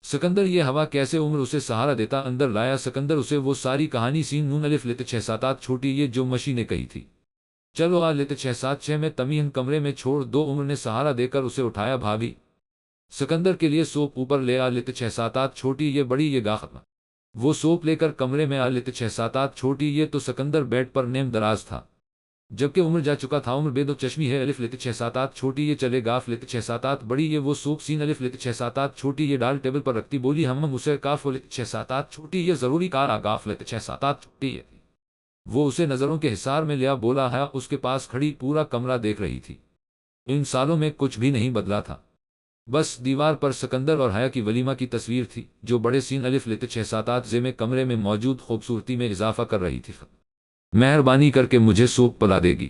سکندر یہ ہوا کیسے عمر اسے سہارا دیتا اندر لایا۔ سکندر اسے وہ ساری کہانی سین نون الف لت 6-7 چھوٹی یہ جو مشی نے کہی تھی۔ چلو آ لت 6-6 میں تمیہن کمرے میں چھوڑ دو، عمر نے سہارا دے کر اسے اٹھایا۔ بھابھی سکندر کے لیے سوپ اوپر لے آ لت 6-7 چھوٹی یہ بڑی یہ گا ختم۔ وہ سوپ لے کر کمرے میں آ لت 6-7 چھوٹی یہ تو سکندر بیڈ پر نیم دراز تھا، جبکہ عمر جا چکا تھا۔ عمر بے دو چشمی ہے الف لت 6-7 چھوٹی یہ چلے گاف لت 6-7 بڑی یہ وہ سوپ سین الف لت 6-7 چھوٹی یہ ڈال ٹیبل پر رکھتی بولی، ہم اسے کاف لت 6-7 چھوٹی یہ ضروری کارا گاف لت 6-7 چھوٹی یہ۔ وہ اسے نظروں کے حصار میں لیا بولا۔ ہے اس کے پاس کھڑی پورا کمرہ دیکھ رہی تھی، ان سالوں میں کچھ بھی نہیں بدلا تھا، بس دیوار پر سکندر اور حیا کی ولیمہ کی تصویر تھی جو بڑے سین الف لت 6-7 زے میں کمرے میں موجود خوبصورتی میں اضافہ کر رہی تھی۔ مہربانی کر کے مجھے سوپ پلا دے گی؟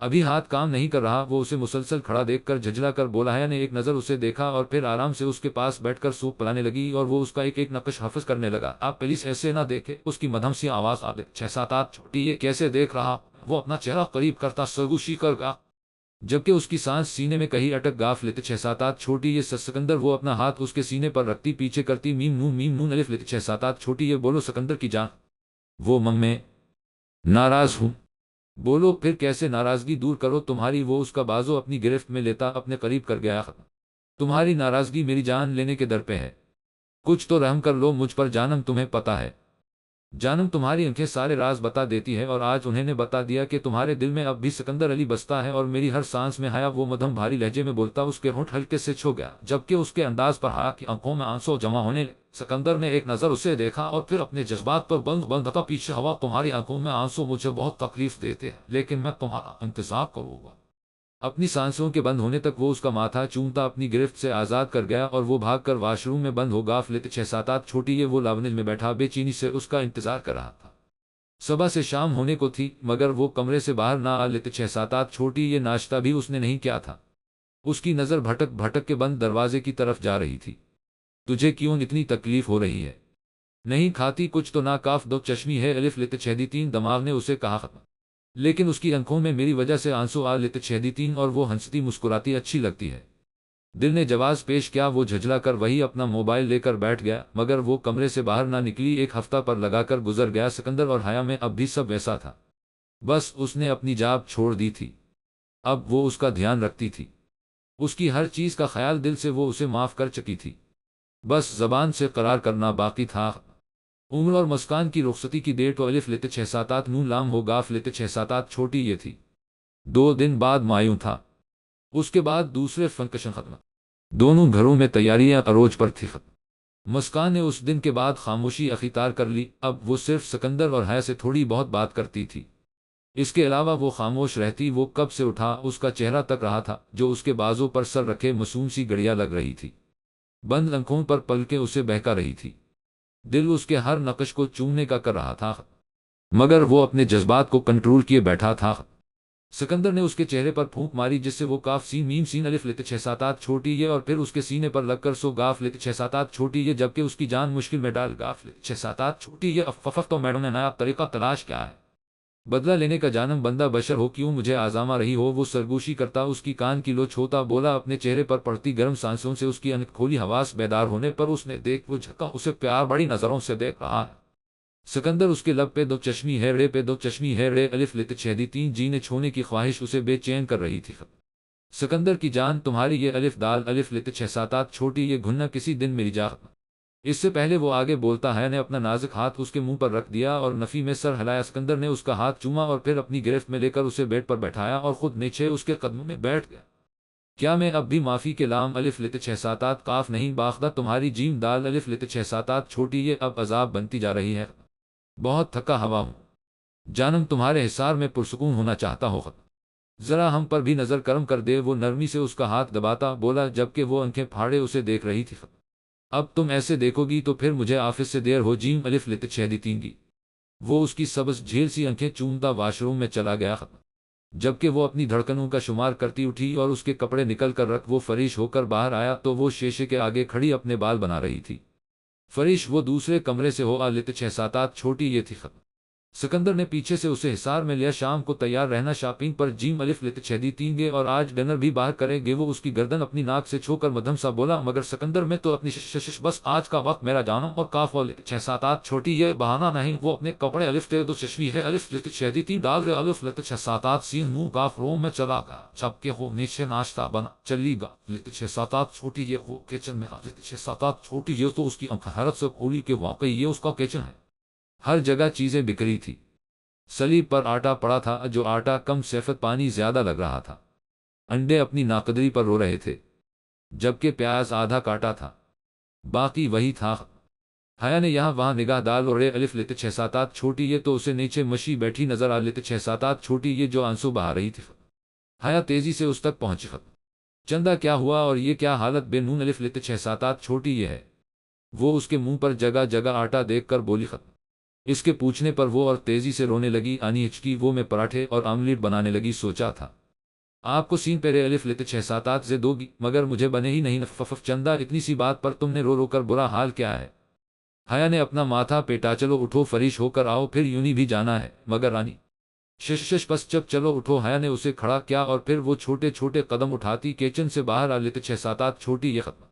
ابھی ہاتھ کام نہیں کر رہا۔ وہ اسے مسلسل کھڑا دیکھ کر جھجلا کر بولا۔ حیا نے ایک نظر اسے دیکھا اور پھر آرام سے اس کے پاس بیٹھ کر سوپ پلانے لگی اور وہ اس کا ایک ایک نقش حفظ کرنے لگا۔ آپ پلیز ایسے نہ دیکھے، اس کی مدھم سی آواز آ 6-7 چھوٹی یہ کیسے دیکھ رہا؟ وہ اپنا چہرہ قریب کرتا سرگوشی کر گا، جبکہ اس کی سانس سینے میں کہیں اٹک۔ گاف لت 6-7 چھوٹی یہ سکندر وہ اپنا ہاتھ اس کے سینے پر رکھتی پیچھے کرتی میم نون الف لت 6-7 چھوٹی یہ بولو سکندر کی جان، وہ میں ناراض ہوں۔ بولو پھر کیسے ناراضگی دور کرو تمہاری؟ وہ اس کا بازو اپنی گرفت میں لیتا اپنے قریب کر گیا۔ تمہاری ناراضگی میری جان لینے کے در پہ ہے، کچھ تو رحم کر لو مجھ پر جانم۔ تمہیں پتا ہے جانم، تمہاری آنکھیں سارے راز بتا دیتی ہے اور آج انہیں نے بتا دیا کہ تمہارے دل میں اب بھی سکندر علی بستا ہے اور میری ہر سانس میں حیا۔ وہ مدھم بھاری لہجے میں بولتا، اس کے ہونٹ ہلکے سے چھو گیا جبکہ اس کے انداز پر حیا کی آنکھوں میں آنسو جمع ہونے لگے۔ سکندر نے ایک نظر اسے دیکھا اور پھر اپنے جذبات پر بند تھا پیچھے ہوا، تمہاری آنکھوں میں آنسو مجھے بہت تکلیف دیتے ہیں لیکن میں تمہارا انتظار کروں گا۔ اپنی سانسوں کے بند ہونے تک وہ اس کا ماتھا چومتا اپنی گرفت سے آزاد کر گیا اور وہ بھاگ کر واش روم میں بند ہو۔ گاف لت 6-7 چھوٹی یہ وہ لاونج میں بیٹھا بے چینی سے اس کا انتظار کر رہا تھا۔ صبح سے شام ہونے کو تھی مگر وہ کمرے سے باہر نہ آ لت 6-7 چھوٹی یہ ناشتہ بھی اس نے نہیں کیا تھا۔ اس کی نظر بھٹک بھٹک کے بند دروازے کی طرف جا رہی تھی۔ تجھے کیوں اتنی تکلیف ہو رہی ہے؟ نہیں کھاتی کچھ تو نہ؟ کاف دو چشمی ہے الف لت 6-3 دماغ نے اسے کہا ختم، لیکن اس کی آنکھوں میں میری وجہ سے آنسو آ لت 6-3 اور وہ ہنستی مسکراتی اچھی لگتی ہے۔ دل نے جواز پیش کیا، وہ جھجلا کر وہی اپنا موبائل لے کر بیٹھ گیا مگر وہ کمرے سے باہر نہ نکلی۔ 1 ہفتہ پر لگا کر گزر گیا۔ سکندر اور حیا میں اب بھی سب ویسا تھا، بس اس نے اپنی جاب چھوڑ دی تھی، اب وہ اس کا دھیان رکھتی تھی، اس کی ہر چیز کا خیال، دل سے وہ اسے معاف کر چکی تھی، بس زبان سے قرار کرنا باقی تھا۔ عمر اور مسکان کی رخصتی کی ڈیٹ الف لت 6-7 نون لام ہو گاف لت 6-7 چھوٹی یہ تھی۔ 2 دن بعد مایوں تھا، اس کے بعد دوسرے فنکشن ختم، دونوں گھروں میں تیاریاں عروج پر تھی۔ مسکان نے اس دن کے بعد خاموشی اختیار کر لی، اب وہ صرف سکندر اور حیا سے تھوڑی بہت بات کرتی تھی۔ اس کے علاوہ وہ خاموش رہتی، وہ کب سے اٹھا اس کا چہرہ تک رہا تھا جو اس کے بازوں پر سر رکھے معصوم سی گڑیا لگ رہی تھی، بند آنکھوں پر پلکیں اسے بہکا رہی تھی، دل اس کے ہر نقش کو چومنے کا کر رہا تھا، مگر وہ اپنے جذبات کو کنٹرول کیے بیٹھا تھا۔ سکندر نے اس کے چہرے پر پھونک ماری جس سے وہ کاف سین میم سین الف لت 6 7 8 چھوٹی یہ اور پھر اس کے سینے پر لگ کر سو گاف لت 6 7 8 چھوٹی یہ، جبکہ اس کی جان مشکل میں ڈال گاف لت 6 7 8 چھوٹی یہ افف تو میڈم نے نیا طریقہ تلاش کیا ہے، بدلہ لینے کا جانم بندہ بشر ہو کیوں مجھے آزما رہی ہو؟ وہ سرگوشی کرتا اس کی کان کی لو چھوتا بولا، اپنے چہرے پر پڑتی گرم سانسوں سے اس کی انک کھولی حواس بیدار ہونے پر اس نے دیکھ وہ جھکا اسے پیار بڑی نظروں سے دیکھ رہا ہے۔ سکندر اس کے لب پہ دو چشمی ہے رے پہ دو چشمی ہے رے الف لت 6 3 جینے چھونے کی خواہش اسے بے چین کر رہی تھی۔ سکندر کی جان تمہاری یہ الف دال الف لت 6 7 8 چھوٹی یہ گھننا کسی دن میری جا۔ اس سے پہلے وہ آگے بولتا ہے نے اپنا نازک ہاتھ اس کے منہ پر رکھ دیا اور نفی میں سر ہلایا۔ سکندر نے اس کا ہاتھ چوما اور پھر اپنی گرفت میں لے کر اسے بیڈ پر بیٹھایا اور خود نیچے اس کے قدموں میں بیٹھ گیا۔ کیا میں اب بھی معافی کے لام الف لت 6 7 8 کاف نہیں باخدہ تمہاری جیم دال الف لت 6 7 8 چھوٹی یہ اب عذاب بنتی جا رہی ہے، بہت تھکا ہوا ہوں جانم، تمہارے حصار میں پرسکون ہونا چاہتا ہو، ذرا ہم پر بھی نظر کرم کر دے۔ وہ نرمی سے اس کا ہاتھ دباتا بولا جبکہ وہ آنکھیں پھاڑے اسے دیکھ رہی تھی۔ اب تم ایسے دیکھو گی تو پھر مجھے آفس سے دیر ہو جیم الف لت 6 3 گی۔ وہ اس کی سبز جھیل سی آنکھیں چومتا واش روم میں چلا گیا، جبکہ وہ اپنی دھڑکنوں کا شمار کرتی اٹھی اور اس کے کپڑے نکل کر رکھ وہ فریش ہو کر باہر آیا تو وہ شیشے کے آگے کھڑی اپنے بال بنا رہی تھی۔ فریش وہ دوسرے کمرے سے ہو لت 6 7 8 چھوٹی یہ تھی۔ سکندر نے پیچھے سے اسے حصار میں لیا، شام کو تیار رہنا شاپنگ پر جیم الف لت 6 3 گے اور آج ڈنر بھی باہر کریں گے۔ وہ اس کی گردن اپنی ناک سے چھو کر مدھم سا بولا، مگر سکندر میں تو اپنی شش بس آج کا وقت میرا جانم اور کاف لت 6 7 8 چھوٹی یہ بہانہ نہیں۔ وہ اپنے کپڑے الف دو چشمی ہے الف لت 6 3 ڈال گئے الف لت 6 7 8 سین منہ کاف روم میں چلا گیا، جبکہ وہ نیچے ناشتہ بنا چلی گا لت 6 7 8 چھوٹی یہ وہ کچن میں لت 6 7 8 چھوٹی یہ تو اس کی آنکھ حیرت سے کھولی کہ واقعی یہ اس کا کچن ہے، ہر جگہ چیزیں بکھری تھی، سلیب پر آٹا پڑا تھا جو آٹا کم سفید پانی زیادہ لگ رہا تھا، انڈے اپنی ناقدری پر رو رہے تھے، جبکہ پیاز آدھا کاٹا تھا باقی وہی تھا۔ حیا نے یہاں وہاں نگاہ ڈال اور الف لت 6 7 8 چھوٹی یہ تو اسے نیچے مشی بیٹھی نظر آ لت 6 7 8 چھوٹی یہ جو آنسو بہا رہی تھی۔ حیا تیزی سے اس تک پہنچی۔ چندہ کیا ہوا اور یہ کیا حالت بے نون الف لت 6 7 8 چھوٹی یہ ہے؟ وہ اس کے منہ پر جگہ جگہ آٹا دیکھ کر بولی۔ اس کے پوچھنے پر وہ اور تیزی سے رونے لگی، آنی ہچکی وہ میں پراٹھے اور آملیٹ بنانے لگی، سوچا تھا آپ کو سین پیرے الف لت 6 7 8 سے دو گی مگر مجھے بنے ہی نہیں۔ چندہ اتنی سی بات پر تم نے رو رو کر برا حال کیا ہے؟ حیا نے اپنا ماتھا پیٹا، چلو اٹھو فریش ہو کر آؤ، پھر یونی بھی جانا ہے۔ مگر رانی شش بس چپ چلو اٹھو۔ حیا نے اسے کھڑا کیا اور پھر وہ چھوٹے چھوٹے قدم اٹھاتی کچن سے باہر آ لت 6 7 8 چھوٹی یہ ختم۔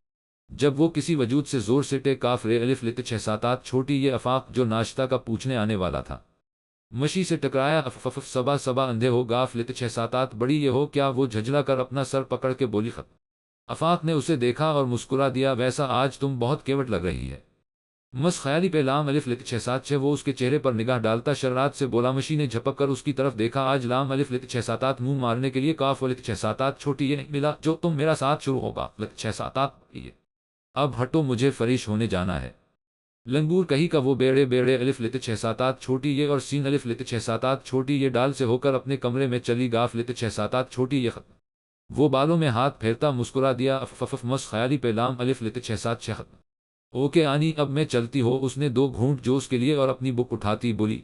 جب وہ کسی وجود سے زور سے ٹے کاف رے الف لت 6 7 8 چھوٹی یہ افاق جو ناشتہ کا پوچھنے آنے والا تھا مشی سے ٹکرایا، صبا صبا اندھے ہو گاف لت 6 7 8 بڑی یہ ہو کیا؟ وہ جھجلا کر اپنا سر پکڑ کے بولی۔ افاق نے اسے دیکھا اور مسکرا دیا، ویسا آج تم بہت کیوٹ لگ رہی ہے، مس خیالی پہ لام الف لت 6 7 6 وہ اس کے چہرے پر نگاہ ڈالتا شرارت سے بولا۔ مشی نے جھپک کر اس کی طرف دیکھا، آج لام الف لت 6 7 8 منہ مارنے کے لیے کاف لت 6 7 8 چھوٹی یہ نہیں ملا جو تم میرا ساتھ شروع ہوگا لت 6 7 8 یہ اب ہٹو مجھے فریش ہونے جانا ہے۔ لنگور کہی کا وہ بیڑے بیڑے الف لت 6 7 8 چھوٹی یہ اور سین الف لت 6 7 8 چھوٹی یہ ڈال سے ہو کر اپنے کمرے میں چلی گاف لت 6 7 8 چھوٹی یہ ختم۔ وہ بالوں میں ہاتھ پھیرتا مسکرا دیا، مس خیالی پہ لام الف لت 6 7 6 ختم۔ اوکے آنی اب میں چلتی ہو۔ اس نے دو گھونٹ جوس کے لیے اور اپنی بک اٹھاتی بولی،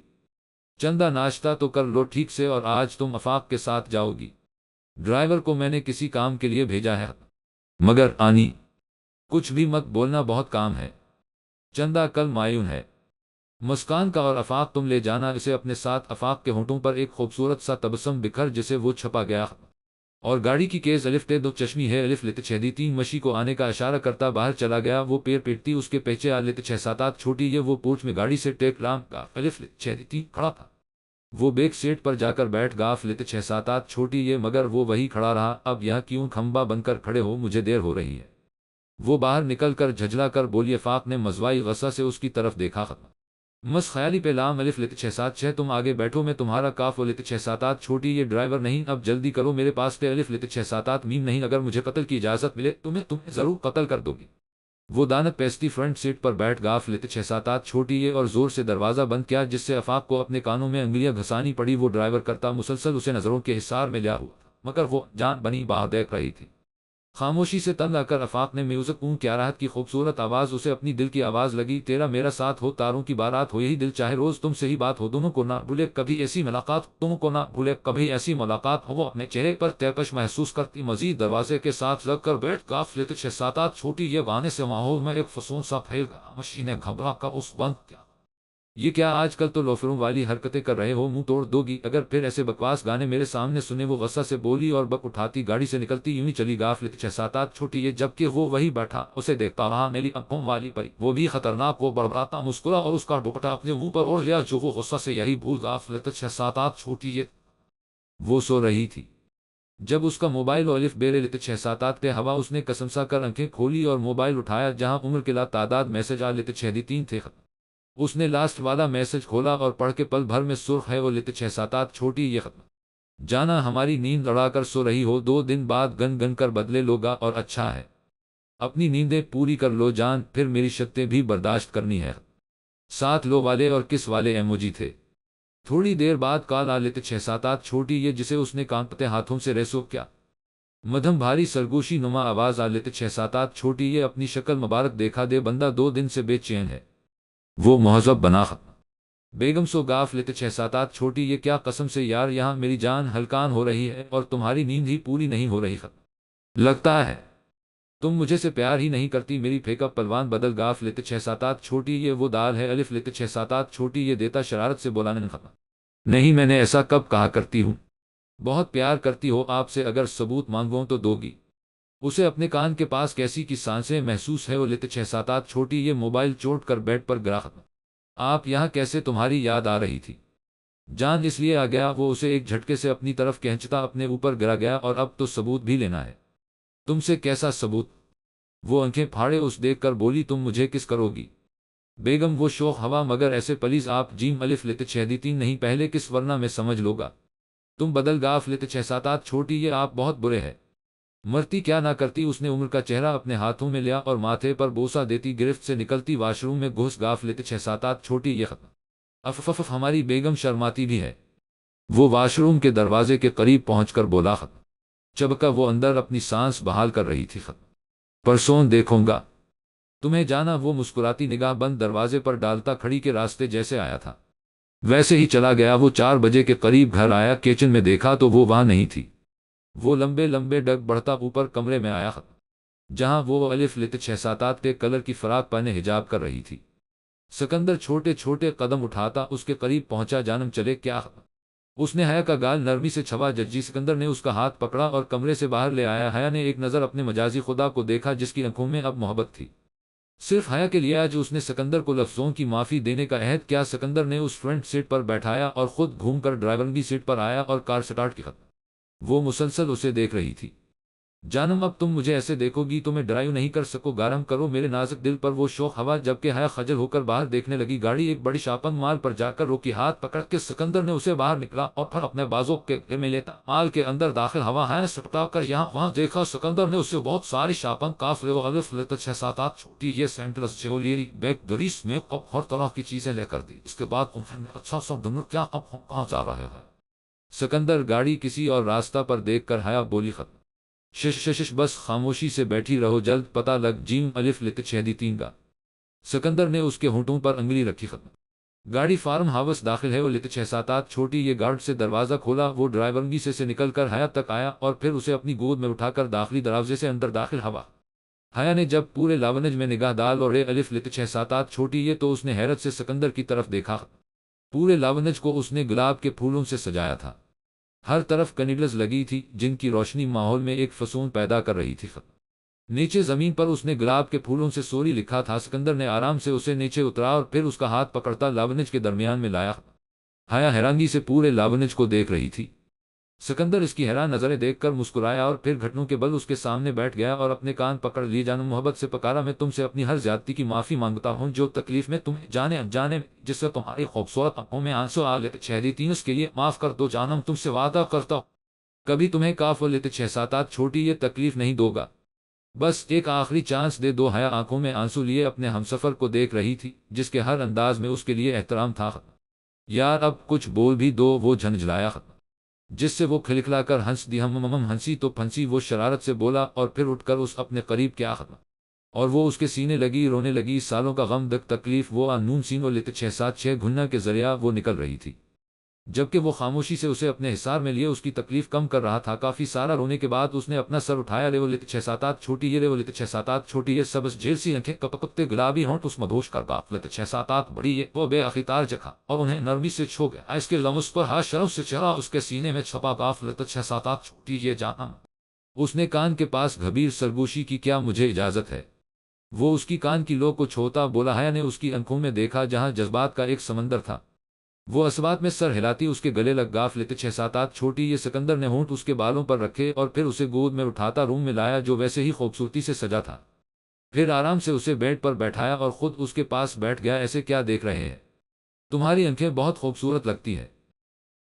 چندہ ناشتہ تو کر لو ٹھیک سے، اور آج تم افاق کے ساتھ جاؤ گی، ڈرائیور کو میں نے کسی کام کے لیے بھیجا ہے۔ مگر آنی کچھ بھی مت بولنا، بہت کام ہے، چندہ کل معیون ہے، مسکان کا اور افاق تم لے جانا اسے اپنے ساتھ۔ افاق کے ہونٹوں پر ایک خوبصورت سا تبسم بکھر جسے وہ چھپا گیا اور گاڑی کی کیز الف ٹے دو چشمی ہے الف لت 6 3 مشی کو آنے کا اشارہ کرتا باہر چلا گیا۔ وہ پیر پیٹتی اس کے پیچھے آ لت 6 7 8 چھوٹی یہ وہ پورچ میں گاڑی سے ٹیک لام کا الف لت 6 3 کھڑا تھا۔ وہ بیک سیٹ پر جا کر بیٹھ گاف لت 6 7 8 چھوٹی یہ مگر وہ وہی کھڑا رہا۔ اب یہاں کیوں کھمبا بن کر کھڑے ہو، مجھے دیر ہو رہی ہے۔ وہ باہر نکل کر جھجلا کر بولی۔ افاق نے مزوائی غصہ سے اس کی طرف دیکھا۔ مس خیالی پہ لام الف لت 6 7 6 تم آگے بیٹھو، میں تمہارا کاف لت 6 7 8 چھوٹی یہ ڈرائیور نہیں، اب جلدی کرو، میرے پاس ٹے الف لت 6 7 8 میم نہیں، اگر مجھے قتل کی اجازت ملے تو میں تمہیں ضرور قتل کر دوں گی۔ وہ دانت پیستی فرنٹ سیٹ پر بیٹھ گاف لیتے 6-7 چھوٹی یہ اور زور سے دروازہ بند کیا، جس سے آفاق کو اپنے کانوں میں انگلیاں گھسانی پڑی۔ وہ ڈرائیور کرتا مسلسل اسے نظروں کے حصار میں لیا ہوا، مگر وہ جان بنی باہر دیکھ رہی تھی۔ خاموشی سے تنگ آ کر آفاق نے میوزک اون کیا، راحت کی خوبصورت آواز اسے اپنی دل کی آواز لگی۔ تیرا میرا ساتھ ہو، تاروں کی بارات ہو، یہی دل چاہے روز تم سے ہی بات ہو، دونوں کو نہ بھولے کبھی ایسی ملاقات ہو، تم کو نہ بھولے کبھی ایسی ملاقات ہو۔ وہ اپنے چہرے پر تیکش محسوس کرتی مزید دروازے کے ساتھ لگ کر بیٹھ گاف لیتے 6-7 چھوٹی یہ گانے سے ماحول میں ایک فسون سا پھیل گیا۔ مشینیں گھبرا کر اس بند کیا۔ یہ کیا آج کل تو لوفروں والی حرکتیں کر رہے ہو، منہ توڑ دو گی اگر پھر ایسے بکواس گانے میرے سامنے سنے؟ وہ غصہ سے بولی اور بک اٹھاتی گاڑی سے نکلتی یوں ہی چلی گاف لیتے 6-7 چھوٹی یہ جبکہ وہ وہی بیٹھا اسے دیکھتا رہا۔ میری آنکھوں والی پری، وہ بھی خطرناک، وہ بڑبڑاتا مسکرا اور اس کا دوپٹہ اپنے منہ پر اوڑھ لیا جو وہ غصہ سے یہی بھول گاف لیتے 6-7 چھوٹی یہ۔ وہ سو رہی تھی جب اس کا موبائل الف بیرے لیتے 6-7 پہ ہوا۔ اس نے قسم سا کر آنکھیں کھولی اور موبائل اٹھایا جہاں عمر کے لا تعداد میسج آ لیتے 6-3 تھے ختم۔ اس نے لاسٹ والا میسج کھولا اور پڑھ کے پل بھر میں سرخ ہے وہ لیتے 6-7 چھوٹی یہ ختم۔ جانا ہماری نیند اڑا کر سو رہی ہو، 2 دن بعد گن گن کر بدلے لوگا اور اچھا ہے اپنی نیندیں پوری کر لو جان، پھر میری شرطیں بھی برداشت کرنی ہے۔ 7 لو والے اور کس والے ایموجی تھے۔ تھوڑی دیر بعد کال آ لیتے 6-7 چھوٹی یہ جسے اس نے کانپتے ہاتھوں سے ریسو کیا۔ مدھم بھاری سرگوشی نما آواز آ لیتے 6-7 چھوٹی یہ اپنی شکل مبارک دیکھا دے بندہ 2 دن سے بے چین ہے، وہ مہذب بنا ختم۔ بیگم سو گاف لیتے 6-7 چھوٹی یہ کیا قسم سے یار یہاں میری جان ہلکان ہو رہی ہے اور تمہاری نیند ہی پوری نہیں ہو رہی ختم۔ لگتا ہے تم مجھے سے پیار ہی نہیں کرتی، میری پھیکا پلوان بدل گاف لیتے 6-7 چھوٹی یہ وہ دال ہے الف لیتے 6-7 چھوٹی یہ دیتا شرارت سے بولا ختم۔ نہیں میں نے ایسا کب کہا کرتی ہوں، بہت پیار کرتی ہو آپ سے، اگر ثبوت مانگوں تو دو گی؟ اسے اپنے کان کے پاس کیسی کی سانسیں محسوس ہے وہ لیتے 6-7 چھوٹی یہ موبائل چوٹ کر بیڈ پر گرا ختم۔ آپ یہاں کیسے؟ تمہاری یاد آ رہی تھی جان اس لیے آ گیا۔ وہ اسے ایک جھٹکے سے اپنی طرف کھینچتا اپنے اوپر گرا گیا۔ اور اب تو ثبوت بھی لینا ہے؟ تم سے کیسا ثبوت؟ وہ آنکھیں پھاڑے اس دیکھ کر بولی تم مجھے کس کرو گی؟ بیگم وہ شوق ہوا مگر ایسے پلیز آپ جیم الف لیتے 6-3 نہیں پہلے کس ورنہ میں سمجھ لو گا تم بدل گاف لیتے 6-7 چھوٹی یہ آپ بہت برے ہیں، مرتی کیا نہ کرتی؟ اس نے عمر کا چہرہ اپنے ہاتھوں میں لیا اور ماتھے پر بوسہ دیتی گرفت سے نکلتی واش روم میں گھس گاف لیتے 6-7 چھوٹی یہ ختم۔ اف ہماری بیگم شرماتی بھی ہے۔ وہ واش روم کے دروازے کے قریب پہنچ کر بولا ختم۔ چبکا وہ اندر اپنی سانس بحال کر رہی تھی ختم۔ پرسوں دیکھوں گا تمہیں جانا۔ وہ مسکراتی نگاہ بند دروازے پر ڈالتا کھڑی کے راستے جیسے آیا تھا ویسے ہی چلا گیا۔ وہ 4 بجے کے قریب گھر آیا، کچن میں دیکھا تو وہ وہاں نہیں تھی۔ وہ لمبے لمبے ڈگ بڑھتا اوپر کمرے میں آیا ختم جہاں وہ الف لیتے 6-7 کے کلر کی فراق پہنے حجاب کر رہی تھی۔ سکندر چھوٹے چھوٹے قدم اٹھاتا اس کے قریب پہنچا۔ جانم چلے کیا ختم؟ اس نے حیا کا گال نرمی سے چھوا ججی۔ سکندر نے اس کا ہاتھ پکڑا اور کمرے سے باہر لے آیا۔ حیا نے ایک نظر اپنے مجازی خدا کو دیکھا جس کی آنکھوں میں اب محبت تھی، صرف حیا کے لیے۔ آج اس نے سکندر کو لفظوں کی معافی دینے کا عہد کیا۔ سکندر نے اس فرنٹ سیٹ پر بیٹھایا اور خود گھوم کر ڈرائیورنگی سیٹ پر آیا اور کار سٹارٹ کی ختم۔ وہ مسلسل اسے دیکھ رہی تھی۔ جانم اب تم مجھے ایسے دیکھو گی تو میں ڈرائیو نہیں کر سکو، گارم کرو میرے نازک دل پر۔ وہ شوق ہوا جبکہ حیا خجل ہو کر باہر دیکھنے لگی۔ گاڑی ایک بڑی شاپنگ مال پر جا کر روکی، ہاتھ پکڑ کے سکندر نے اسے باہر نکلا اور پھر اپنے بازو کے گھر میں لیتا مال کے اندر داخل ہوا۔ حیا نے سٹکا کر یہاں وہاں دیکھا۔ سکندر نے اسے بہت ساری شاپنگ کافلے الف لیتے 6-7 چھوٹی یہ سینٹرس جیولری بیگ گریس میں کپ ہر طرح کی چیزیں لے کر دی۔ اس کے بعد انہوں نے اچھا سا ڈنر کیا، اب ہم کہاں جا رہے ہیں؟ سکندر گاڑی کسی اور راستہ پر دیکھ کر حیا بولی ختم۔ شش بس خاموشی سے بیٹھی رہو، جلد پتہ لگ جیم الف لیتے 6-3 کا۔ سکندر نے اس کے ہونٹوں پر انگلی رکھی ختم۔ گاڑی فارم ہاؤس داخل ہے وہ لیتے 6-7 چھوٹی یہ گارڈ سے دروازہ کھولا۔ وہ ڈرائیورنگی سے نکل کر حیا تک آیا اور پھر اسے اپنی گود میں اٹھا کر داخلی دروازے سے اندر داخل ہوا۔ حیا نے جب پورے لاونج میں نگاہ ڈال اور الف لیتے 6-7 چھوٹی یہ تو اس نے حیرت سے سکندر کی طرف دیکھا۔ پورے لاونج کو اس نے گلاب کے پھولوں سے سجایا تھا، ہر طرف کنیڈلز لگی تھی جن کی روشنی ماحول میں ایک فسون پیدا کر رہی تھی۔ نیچے زمین پر اس نے گلاب کے پھولوں سے سوری لکھا تھا۔ سکندر نے آرام سے اسے نیچے اترا اور پھر اس کا ہاتھ پکڑتا لاونج کے درمیان میں لایا۔ حیا حیرانگی سے پورے لاونج کو دیکھ رہی تھی۔ سکندر اس کی حیران نظریں دیکھ کر مسکرایا اور پھر گھٹنوں کے بل اس کے سامنے بیٹھ گیا اور اپنے کان پکڑ لیے۔ جانو محبت سے پکارا، میں تم سے اپنی ہر زیادتی کی معافی مانگتا ہوں جو تکلیف میں تمہیں جانے انجانے جس سے تمہاری خوبصورت آنکھوں میں آنسو آ لیتے 6-3 کے لیے معاف کر دو جانم، تم سے وعدہ کرتا ہوں کبھی تمہیں کاف لیتے 6-7 چھوٹی یہ تکلیف نہیں دو گا۔ بس ایک آخری چانس دے دو۔ حیا آنکھوں میں آنسو لیے اپنے ہمسفر کو دیکھ رہی تھی، جس کے ہر انداز میں اس کے لیے احترام تھا۔ یار اب کچھ بول بھی دو، وہ جھنجھلایا، جس سے وہ کھلکھلا کر ہنس دی۔ ہم ہنسی تو پھنسی، وہ شرارت سے بولا اور پھر اٹھ کر اس اپنے قریب کیا ختم، اور وہ اس کے سینے لگی، رونے لگی۔ سالوں کا غم، دکھ، تکلیف، وہ انون سینوں لیتے 6 گھننا کے ذریعہ وہ نکل رہی تھی، جبکہ وہ خاموشی سے اسے اپنے حصار میں لیے اس کی تکلیف کم کر رہا تھا۔ کافی سارا رونے کے بعد اس نے اپنا سر اٹھایا۔ ریو لیتے 6 چھوٹی، یہ ریو لیتے 6 چھوٹی، یہ سبز جیل سی آنکھیں، کپکتے گلابی ہونٹ، اس مدھوش کر باپ لیتے 6 بڑی، یہ وہ بے اختیار جگہ اور انہیں نرمی سے چھو گیا۔ اس کے لمس پر ہا شرف سے چڑھا، اس کے سینے میں چھپا باپ لیتے 6 چھوٹی، یہ جانا۔ اس نے کان کے پاس گھبیر سرگوشی کی، کیا مجھے اجازت ہے؟ وہ اس کی کان کی لو کو چھوتا بولا۔ حیا نے اس کی آنکھوں میں دیکھا جہاں جذبات کا ایک سمندر تھا۔ وہ اسبات میں سر ہلاتی اس کے گلے لگ گاف لیتے 6 چھوٹی، یہ سکندر نے ہونٹ اس کے بالوں پر رکھے اور پھر اسے گود میں اٹھاتا روم میں لایا جو ویسے ہی خوبصورتی سے سجا تھا۔ پھر آرام سے اسے بیڈ پر بیٹھایا اور خود اس کے پاس بیٹھ گیا۔ ایسے کیا دیکھ رہے ہیں؟ تمہاری آنکھیں بہت خوبصورت لگتی ہے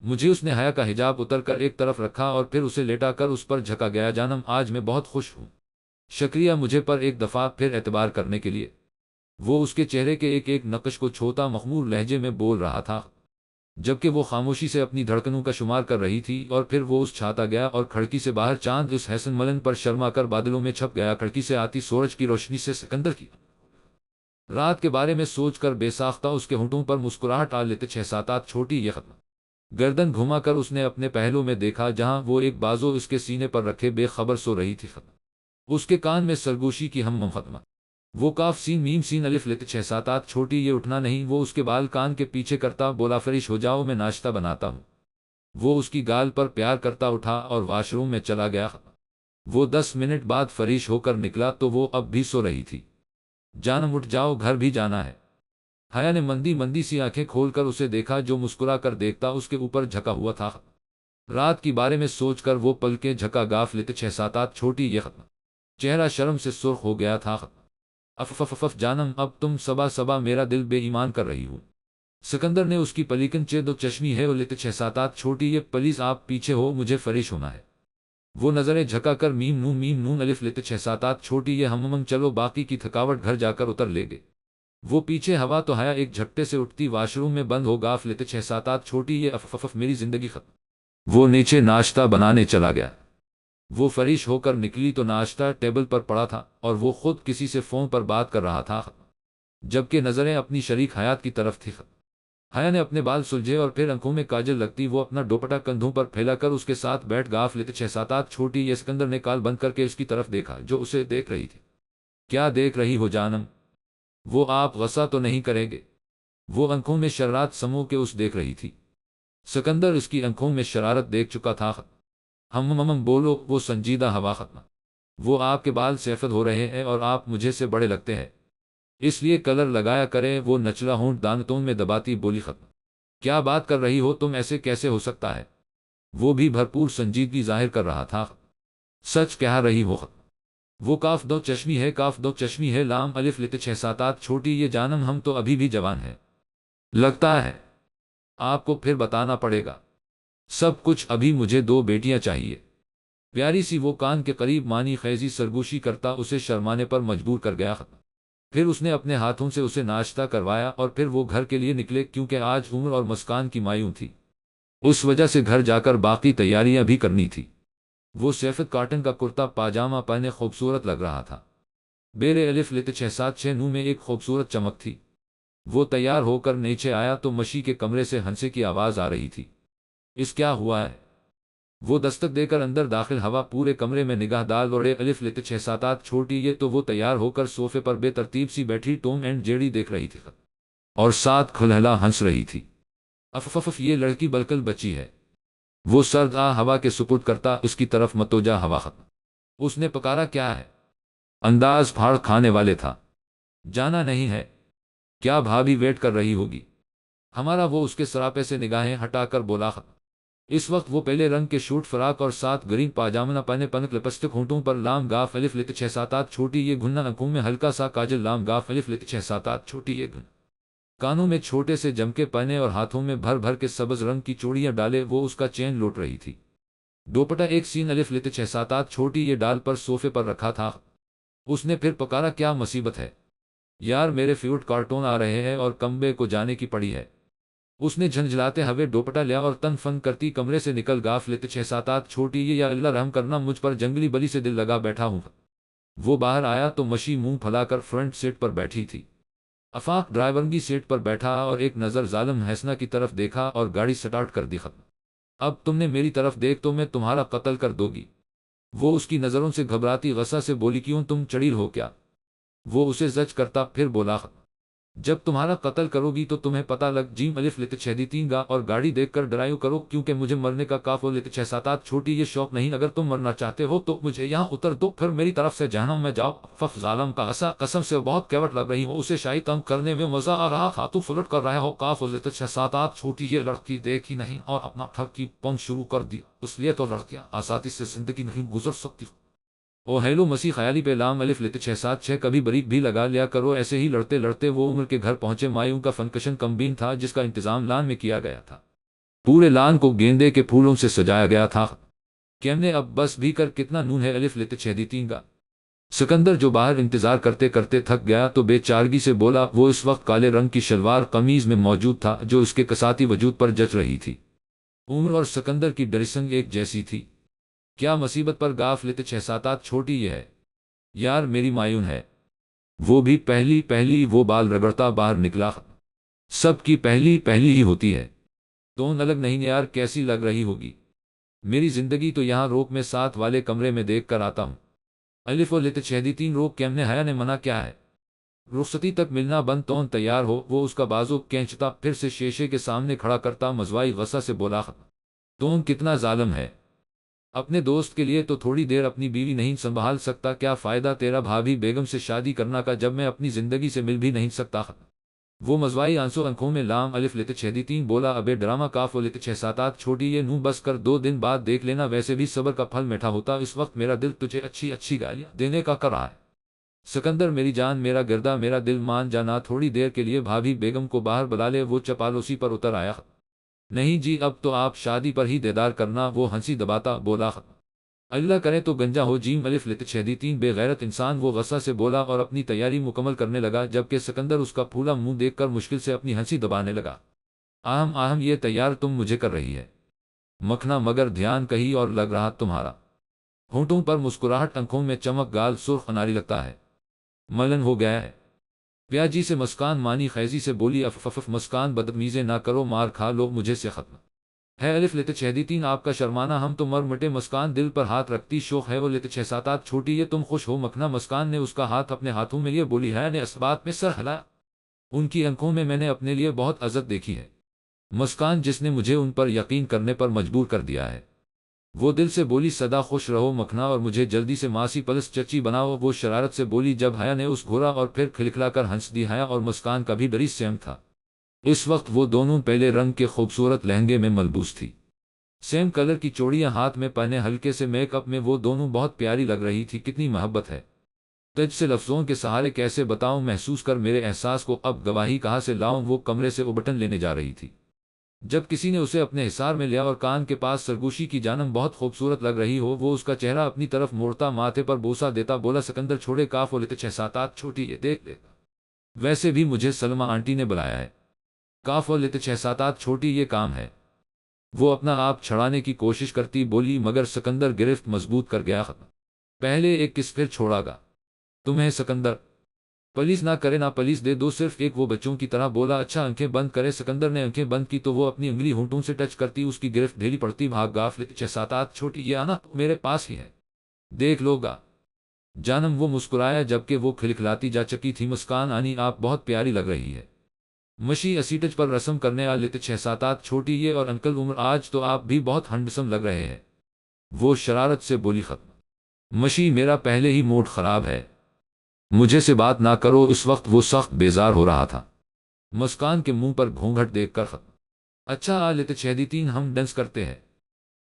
مجھے۔ اس نے حیا کا حجاب اتر کر ایک طرف رکھا اور پھر اسے لیٹا کر اس پر جھکا گیا۔ جانم آج میں بہت خوش ہوں، شکریہ مجھے پر ایک دفعہ پھر اعتبار کرنے کے لیے۔ وہ اس کے چہرے کے ایک ایک نقش کو چھوتا مخمور لہجے میں بول رہا تھا، جبکہ وہ خاموشی سے اپنی دھڑکنوں کا شمار کر رہی تھی۔ اور پھر وہ اس چھاتا گیا اور کھڑکی سے باہر چاند اس حسن ملن پر شرما کر بادلوں میں چھپ گیا۔ کھڑکی سے آتی سورج کی روشنی سے سکندر کی رات کے بارے میں سوچ کر بے ساختہ اس کے ہونٹوں پر مسکراہٹ آ لیتے 6 چھوٹی، یہ ختم۔ گردن گھما کر اس نے اپنے پہلو میں دیکھا جہاں وہ ایک بازو اس کے سینے پر رکھے بے خبر سو رہی تھی۔ ختم۔ اس کے کان میں سرگوشی کی ہم ختم۔ وہ کاف سین میم سین الف لیتے 6 چھوٹی، یہ اٹھنا نہیں۔ وہ اس کے بال کان کے پیچھے کرتا بولا، فریش ہو جاؤ میں ناشتہ بناتا ہوں۔ وہ اس کی گال پر پیار کرتا اٹھا اور واش روم میں چلا گیا۔ وہ 10 منٹ بعد فریش ہو کر نکلا تو وہ اب بھی سو رہی تھی۔ جانم اٹھ جاؤ، گھر بھی جانا ہے۔ حیا نے مندی مندی سی آنکھیں کھول کر اسے دیکھا جو مسکرا کر دیکھتا اس کے اوپر جھکا ہوا تھا۔ رات کی بارے میں سوچ کر وہ پلکیں جھکا گاف لیتے 6 چھوٹی، یہ ختم۔ چہرہ شرم سے سرخ ہو گیا تھا۔ اف جانم اب تم صبا میرا دل بے ایمان کر رہی ہوں۔ سکندر نے اس کی پلیکن دو چشمی ہے لیتے 6 چھوٹی، یہ پلیز آپ پیچھے ہو، مجھے فریش ہونا ہے۔ وہ نظریں جھکا کر میم نون الف لیتے 6 چھوٹی، یہ ہم چلو باقی کی تھکاوٹ گھر جا کر اتر لے گے۔ وہ پیچھے ہوا تو حیا ایک جھٹکے سے اٹھتی واش روم میں بند ہو گاف لیتے 6 چھوٹی، یہ اف میری زندگی ختم۔ وہ نیچے ناشتہ بنانے چلا گیا۔ وہ فریش ہو کر نکلی تو ناشتہ ٹیبل پر پڑا تھا اور وہ خود کسی سے فون پر بات کر رہا تھا، جبکہ نظریں اپنی شریک حیات کی طرف تھی۔ حیا نے اپنے بال سلجھے اور پھر آنکھوں میں کاجل لگتی وہ اپنا دوپٹہ کندھوں پر پھیلا کر اس کے ساتھ بیٹھ گاف لیتے 6 چھوٹی، یہ سکندر نے کال بند کر کے اس کی طرف دیکھا جو اسے دیکھ رہی تھی۔ کیا دیکھ رہی ہو جانم؟ وہ آپ غصہ تو نہیں کریں گے؟ وہ آنکھوں میں شرارت سمو کے اس دیکھ رہی تھی۔ سکندر اس کی آنکھوں میں شرارت دیکھ چکا تھا۔ ہم بولو، وہ سنجیدہ ہوا ختم۔ وہ آپ کے بال سفید ہو رہے ہیں اور آپ مجھے سے بڑے لگتے ہیں، اس لیے کلر لگایا کریں۔ وہ نچلا ہونٹ دانتوں میں دباتی بولی، ختم۔ کیا بات کر رہی ہو تم، ایسے کیسے ہو سکتا ہے؟ وہ بھی بھرپور سنجیدگی ظاہر کر رہا تھا۔ سچ کہہ رہی ہو؟ وہ کاف دو چشمی ہے لام الف لیتے 6 چھوٹی، یہ جانم ہم تو ابھی بھی جوان ہیں لگتا ہے، آپ کو پھر بتانا پڑے گا سب کچھ، ابھی مجھے 2 بیٹیاں چاہیے۔ پیاری سی وہ کان کے قریب مانی خیزی سرگوشی کرتا اسے شرمانے پر مجبور کر گیا۔ پھر اس نے اپنے ہاتھوں سے اسے ناشتہ کروایا اور پھر وہ گھر کے لیے نکلے، کیونکہ آج عمر اور مسکان کی مایوں تھی، اس وجہ سے گھر جا کر باقی تیاریاں بھی کرنی تھی۔ وہ سفید کاٹن کا کرتا پاجامہ پہنے خوبصورت لگ رہا تھا۔ بیرے الف لیتے 6 میں ایک خوبصورت چمک تھی۔ وہ تیار ہو کر نیچے آیا تو مشی کے کمرے سے ہنسے کی آواز آ رہی تھی۔ اس کیا ہوا ہے؟ وہ دستک دے کر اندر داخل ہوا پورے کمرے میں نگاہ ڈال اور الف لیتے 6 چھوٹی، یہ تو وہ تیار ہو کر صوفے پر بے ترتیب سی بیٹھی ٹوم اینڈ جیری دیکھ رہی تھی اور ساتھ کھلہلا ہنس رہی تھی۔ اف یہ لڑکی بلکل بچی ہے۔ وہ سرد ہوا کے سپرد کرتا اس کی طرف متوجہ ہوا ختم۔ اس نے پکارا، کیا ہے؟ انداز پھاڑ کھانے والے تھا۔ جانا نہیں ہے کیا؟ بھابھی ویٹ کر رہی ہوگی ہمارا۔ وہ اس کے سراپے سے نگاہیں ہٹا کر بولا، ختم۔ اس وقت وہ پہلے رنگ کے شوٹ فراک اور ساتھ گرین پاجامہ پہنے، پنک لپسٹک ہونٹوں پر لام گاف الف لیتے 6 چھوٹی، یہ گھننا آنکھوں میں ہلکا سا کاجل لام گاف الف لیتے 6 چھوٹی، یہ گھن کانوں میں چھوٹے سے جمکے پہنے اور ہاتھوں میں بھر بھر کے سبز رنگ کی چوڑیاں ڈالے وہ اس کا چین لوٹ رہی تھی۔ دوپٹہ ایک سین الف لیتے 6 چھوٹی، یہ ڈال پر صوفے پر رکھا تھا۔ اس نے پھر پکارا، کیا مصیبت ہے یار، میرے فیوٹ کارٹون آ رہے ہیں اور کمبے کو جانے کی پڑی ہے۔ اس نے جھنجھلاتے ہوئے دوپٹہ لیا اور تن فن کرتی کمرے سے نکل غافلت 6-7 چھوٹی یہ، یا اللہ رحم کرنا مجھ پر جنگلی بلی سے دل لگا بیٹھا ہوں۔ وہ باہر آیا تو مشی منہ پھلا کر فرنٹ سیٹ پر بیٹھی تھی۔ آفاق ڈرائیورنگی سیٹ پر بیٹھا اور ایک نظر ظالم حسنہ کی طرف دیکھا اور گاڑی سٹارٹ کر دی۔ ختم، اب تم نے میری طرف دیکھ تو میں تمہارا قتل کر دو گی۔ وہ اس کی نظروں سے گھبراتی غصہ سے بولی، کیوں تم چڑیل ہو کیا؟ وہ اسے زج کرتا پھر بولا، جب تمہارا قتل کرو گی تو تمہیں پتہ لگ جیم الف لت 6 گا، اور گاڑی دیکھ کر ڈرائیو کرو، کیونکہ مجھے مرنے کا کافو لت 6-7 چھوٹی یہ شوق نہیں۔ اگر تم مرنا چاہتے ہو تو مجھے یہاں اتر دو، پھر میری طرف سے جہنم میں جاؤ۔ فف ظالم کا ایسا قسم سے بہت کیوٹ لگ رہی ہو، اسے شاہی تنگ کرنے میں مزہ آ رہا تھا، تو فلٹ کر رہے ہو۔ کافو لت 6-7 چھوٹی یہ لڑکی دیکھی نہیں اور اپنا ٹھگ کی پنگ شروع کر دی، اس لیے تو لڑکیاں آسانی سے زندگی نہیں گزر سکتی۔ او ہیلو مسیح خیالی پہ لام الف لت 6-7 کبھی بریک بھی لگا لیا کرو۔ ایسے ہی لڑتے لڑتے وہ عمر کے گھر پہنچے۔ مایوں کا فنکشن کمبین تھا جس کا انتظام لان میں کیا گیا تھا۔ پورے لان کو گیندے کے پھولوں سے سجایا گیا تھا۔ کیم نے اب بس بھی کر، کتنا نون ہے الف لت 6 گا۔ سکندر جو باہر انتظار کرتے کرتے تھک گیا تو بے چارگی سے بولا۔ وہ اس وقت کالے رنگ کی شلوار قمیض میں موجود تھا جو اس کے کساتی وجود پر جچ رہی تھی۔ عمر اور سکندر کی ڈریسنگ ایک جیسی تھی۔ کیا مصیبت پر گاف لت 6-7 چھوٹی یہ ہے یار، میری مایون ہے۔ وہ بھی پہلی وہ بال رگڑتا باہر نکلا۔ سب کی پہلی ہی ہوتی ہے، تون الگ نہیں یار، کیسی لگ رہی ہوگی میری زندگی تو یہاں روک میں ساتھ والے کمرے میں دیکھ کر آتا ہوں۔ الف و لت 6 روک، کیم نے حیا نے منع کیا ہے؟ رخصتی تک ملنا بند، تون تیار ہو؟ وہ اس کا بازو کھینچتا پھر سے شیشے کے سامنے کھڑا کرتا مزوائی غصہ سے بولا، تون کتنا ظالم ہے، اپنے دوست کے لیے تو تھوڑی دیر اپنی بیوی نہیں سنبھال سکتا؟ کیا فائدہ تیرا بھابھی بیگم سے شادی کرنا کا جب میں اپنی زندگی سے مل بھی نہیں سکتا؟ وہ مزوائی آنکھوں میں لام الف لت 6 بولا، ابے ڈرامہ کاف و لت 6-7 چھوٹی یہ نو بس کر، 2 دن بعد دیکھ لینا، ویسے بھی صبر کا پھل میٹھا ہوتا۔ اس وقت میرا دل تجھے اچھی گالیاں دینے کا کر رہا ہے۔ سکندر میری جان، میرا گردہ، میرا دل مان جانا، تھوڑی دیر کے لیے بھابھی بیگم کو باہر بلا لے۔ وہ چپالوسی پر اتر آیا۔ نہیں جی، اب تو آپ شادی پر ہی دیدار کرنا، وہ ہنسی دباتا بولا۔ اللہ کرے تو گنجا ہو جیم الف لت 6 بے غیرت انسان، وہ غصہ سے بولا اور اپنی تیاری مکمل کرنے لگا، جبکہ سکندر اس کا پھولا منہ دیکھ کر مشکل سے اپنی ہنسی دبانے لگا۔ آہم یہ تیار تم مجھے کر رہی ہے مکھنا، مگر دھیان کہیں اور لگ رہا تمہارا۔ ہونٹوں پر مسکراہٹ، آنکھوں میں چمک، گال سرخ اناری لگتا ہے، ملن ہو گیا ہے۔ پیاجی سے مسکان مانی خیزی سے بولی، افف مسکان، بدتمیزیں نہ کرو، مار کھا لو مجھے سے ختم ہے الف لت 6 آپ کا شرمانہ، ہم تو مر مٹے۔ مسکان دل پر ہاتھ رکھتی، شوق ہے وہ لت 6-7 چھوٹی یہ تم خوش ہو مکھنا؟ مسکان نے اس کا ہاتھ اپنے ہاتھوں میں لیے بولی، ہے نے اس بات میں سر ہلایا، ان کی آنکھوں میں نے اپنے لیے بہت عزت دیکھی ہے مسکان، جس نے مجھے ان پر یقین کرنے پر مجبور کر دیا ہے۔ وہ دل سے بولی، سدا خوش رہو مکھنا، اور مجھے جلدی سے ماسی پلس چچی بناؤ۔ وہ شرارت سے بولی، جب حیا نے اس گھورا اور پھر کھلکھلا کر ہنس دی۔ حیا اور مسکان کا بھی ڈری سیم تھا۔ اس وقت وہ دونوں پہلے رنگ کے خوبصورت لہنگے میں ملبوس تھی، سیم کلر کی چوڑیاں ہاتھ میں پہنے، ہلکے سے میک اپ میں وہ دونوں بہت پیاری لگ رہی تھی۔ کتنی محبت ہے تجھ سے، لفظوں کے سہارے کیسے بتاؤں، محسوس کر میرے احساس کو، اب گواہی کہاں سے لاؤں؟ وہ کمرے سے ابٹن لینے جا رہی تھی جب کسی نے اسے اپنے حصار میں لیا اور کان کے پاس سرگوشی کی جانب بہت خوبصورت لگ رہی ہو۔ وہ اس کا چہرہ اپنی طرف موڑتا، ماتھے پر بوسہ دیتا بولا، سکندر چھوڑے کاف و لت 6-7 چھوٹی یہ دیکھ لے، ویسے بھی مجھے سلمہ آنٹی نے بلایا ہے۔ کاف و لت 6-7 چھوٹی یہ کام ہے۔ وہ اپنا آپ چھڑانے کی کوشش کرتی بولی، مگر سکندر گرفت مضبوط کر گیا۔ پہلے ایک کس پھر چھوڑا گا تمہیں سکندر، پلیز نہ کرے، نہ پلیز دے دو صرف ایک، وہ بچوں کی طرح بولا۔ اچھا آنکھیں بند کرے؟ سکندر نے آنکھیں بند کی تو وہ اپنی انگلی ہونٹوں سے ٹچ کرتی اس کی گرفت ڈھیلی پڑتی۔ بھاگ گاف لت 6-7 چھوٹی یہ آنا تو میرے پاس ہی ہے، دیکھ لو گا جانم۔ وہ مسکرایا جبکہ وہ کھلکھلاتی جا چکی تھی، مسکان آنی آپ بہت پیاری لگ رہی ہے مشی اسیٹج پر رسم کرنے آ لت 6-7 چھوٹی یہ، اور انکل عمر آج تو آپ بھی بہت ہنڈسم لگ رہے ہیں، وہ شرارت سے بولی۔ ختم مشی، میرا پہلے ہی موڈ خراب ہے، مجھے سے بات نہ کرو۔ اس وقت وہ سخت بیزار ہو رہا تھا مسکان کے منہ پر گھونگھٹ دیکھ کر۔ ختم اچھا آ لت 6 ہم ڈانس کرتے ہیں؟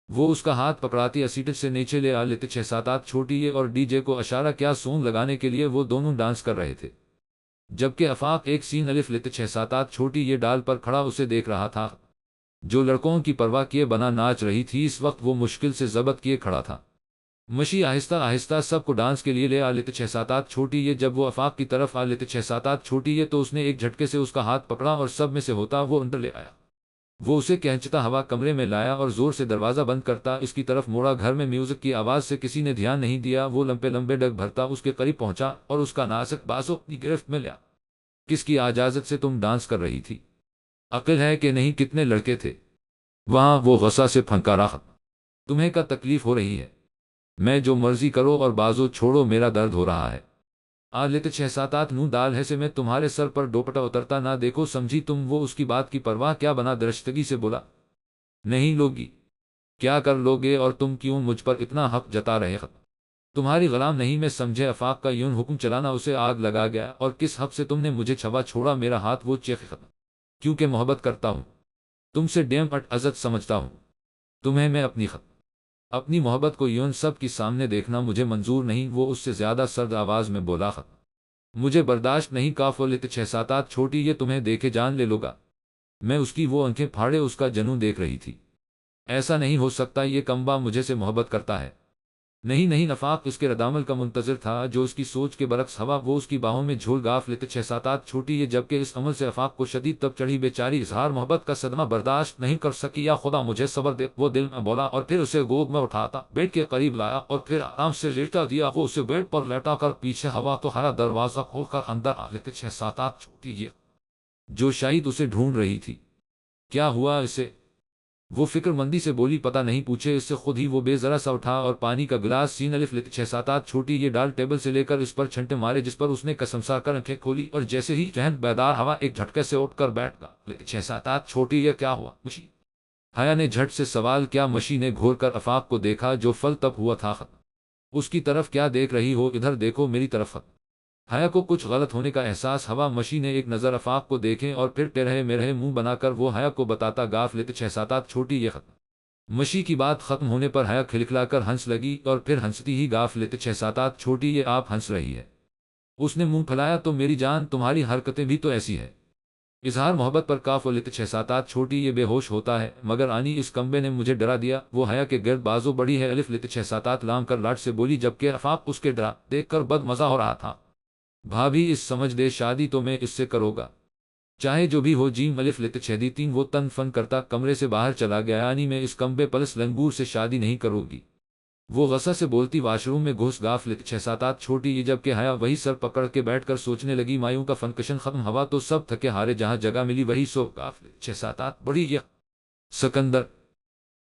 وہ اس کا ہاتھ پکڑاتی اسیٹج سے نیچے لے آ لت 6-7 چھوٹی یہ اور ڈی جے کو اشارہ کیا سونگ لگانے کے لیے۔ وہ دونوں ڈانس کر رہے تھے جبکہ آفاق ایک سین الف لت 6-7 چھوٹی یہ ڈال پر کھڑا اسے دیکھ رہا تھا، جو لڑکوں کی پرواہ کیے بنا ناچ رہی تھی۔ اس وقت وہ مشکل سے ضبط کیے کھڑا تھا، مشی آہستہ آہستہ سب کو ڈانس کے لیے لے آ لیتے 6-7 8 چھوٹی یہ جب وہ آفاق کی طرف آ لیتے 6-7 8 چھوٹی یہ تو اس نے ایک جھٹکے سے اس کا ہاتھ پکڑا اور سب میں سے ہوتا وہ اندر لے آیا۔ وہ اسے کھینچتا ہوا کمرے میں لایا اور زور سے دروازہ بند کرتا اس کی طرف موڑا۔ گھر میں میوزک کی آواز سے کسی نے دھیان نہیں دیا۔ وہ لمبے لمبے ڈگ بھرتا اس کے قریب پہنچا اور اس کا نازک بازو اپنی گرفت میں لیا۔ کس کی اجازت سے تم ڈانس کر رہی تھی؟ عقل ہے کہ نہیں؟ کتنے لڑکے تھے وہاں؟ وہ غصہ سے پھنکارا۔ تمہیں کا تکلیف ہو رہی ہے؟ میں جو مرضی کرو اور بازو چھوڑو، میرا درد ہو رہا ہے۔ آ لیتے 6-7 8 نو ڈال ہے سے میں تمہارے سر پر دوپٹا اترتا نہ دیکھو سمجھی تم؟ وہ اس کی بات کی پرواہ کیا بنا درشتگی سے بولا، نہیں لوگی؟ کیا کر لوگے؟ اور تم کیوں مجھ پر اتنا حق جتا رہے؟ تمہاری غلام نہیں میں سمجھے؟ آفاق کا یوں حکم چلانا اسے آگ لگا گیا۔ اور کس حق سے تم نے مجھے چھپا چھوڑا میرا ہاتھ؟ وہ چیخ۔ کیونکہ محبت کرتا ہوں تم سے، ڈیم عزت سمجھتا ہوں تمہیں میں۔ اپنی محبت کو یوں سب کی سامنے دیکھنا مجھے منظور نہیں۔ وہ اس سے زیادہ سرد آواز میں بولا، مجھے برداشت نہیں۔ کاف لیتے 6-7 8 چھوٹی یہ تمہیں دیکھے جان لے لوگا۔ میں اس کی وہ آنکھیں پھاڑے اس کا جنون دیکھ رہی تھی۔ ایسا نہیں ہو سکتا، یہ کمبا مجھے سے محبت کرتا ہے۔ نہیں نہیں، آفاق اس کے ردعمل کا منتظر تھا جو اس کی سوچ کے برعکس ہوا۔ وہ اس کی باہوں میں جھول گاف لیتے 6-7 8 چھوٹی یہ جبکہ اس عمل سے آفاق کو شدید تب چڑھی۔ بیچاری اظہار محبت کا صدمہ برداشت نہیں کر سکی۔ یا خدا مجھے صبر دے، وہ دل میں بولا، اور پھر اسے گود میں اٹھاتا بیڈ کے قریب لایا اور پھر آرام سے لیٹا دیا۔ وہ اسے بیڈ پر لیٹا کر پیچھے ہوا تو ہرا دروازہ کھول کر اندر آ لیتے 6-7 8 چھوٹی یہ جو شاید اسے ڈھونڈ رہی تھی۔ کیا ہوا اسے؟ وہ فکر مندی سے بولی، پتہ نہیں، پوچھے اس سے خود ہی۔ وہ بے ذرا سا اٹھا اور پانی کا گلاس سین الف لیتے 6-7 8 چھوٹی یہ ڈال ٹیبل سے لے کر اس پر چھنٹے مارے، جس پر اس نے قسمسا کر آنکھیں کھولی اور جیسے ہی ذہن بیدار ہوا ایک جھٹکے سے اٹھ کر بیٹھ گا۔ لیتے 6-7 8 چھوٹی یہ کیا ہوا مشی؟ حیا نے جھٹ سے سوال کیا۔ مشی نے گھور کر آفاق کو دیکھا جو فل تپ ہوا تھا۔ اس کی طرف کیا دیکھ رہی ہو؟ ادھر دیکھو میری طرف۔ حیا کو کچھ غلط ہونے کا احساس ہوا۔ مشی نے ایک نظر آفاق کو دیکھیں اور پھر ٹیرہے میرہے منہ بنا کر وہ حیا کو بتاتا گاف لیتے 6-7 8 چھوٹی یہ مشی کی بات ختم ہونے پر حیا کھلکھلا کر ہنس لگی اور پھر ہنستی ہی گاف لیتے 6-7 8 چھوٹی یہ آپ ہنس رہی ہے؟ اس نے منہ پھیلایا تو میری جان تمہاری حرکتیں بھی تو ایسی ہے۔ اظہار محبت پر کاف لیتے 6-7 8 چھوٹی یہ بے ہوش ہوتا ہے، مگر آنی اس کمبے نے مجھے ڈرا دیا۔ وہ حیا کے گرد بازو بڑی ہے الف لیتے 6-7 8 لام کر لاٹ سے بولی، جبکہ آفاق اس کے ڈرا دیکھ کر بد مزہ ہو رہا تھا۔ بھابھی اس سمجھ دے، شادی تو میں اس سے کروں گا چاہے جو بھی ہو۔ جیم الف لیتے 6-3 وہ تن فن کرتا کمرے سے باہر چلا گیا۔ یعنی میں اس کمبے پلس لنگور سے شادی نہیں کروں گی، وہ غصہ سے بولتی واش روم میں گھس گاف لیتے 6-7 8 چھوٹی یہ جبکہ حیا وہی سر پکڑ کے بیٹھ کر سوچنے لگی۔ مایوں کا فنکشن ختم ہوا تو سب تھکے ہارے جہاں جگہ ملی وہی سو گاف لیتے 6-7 8 بڑی یہ سکندر،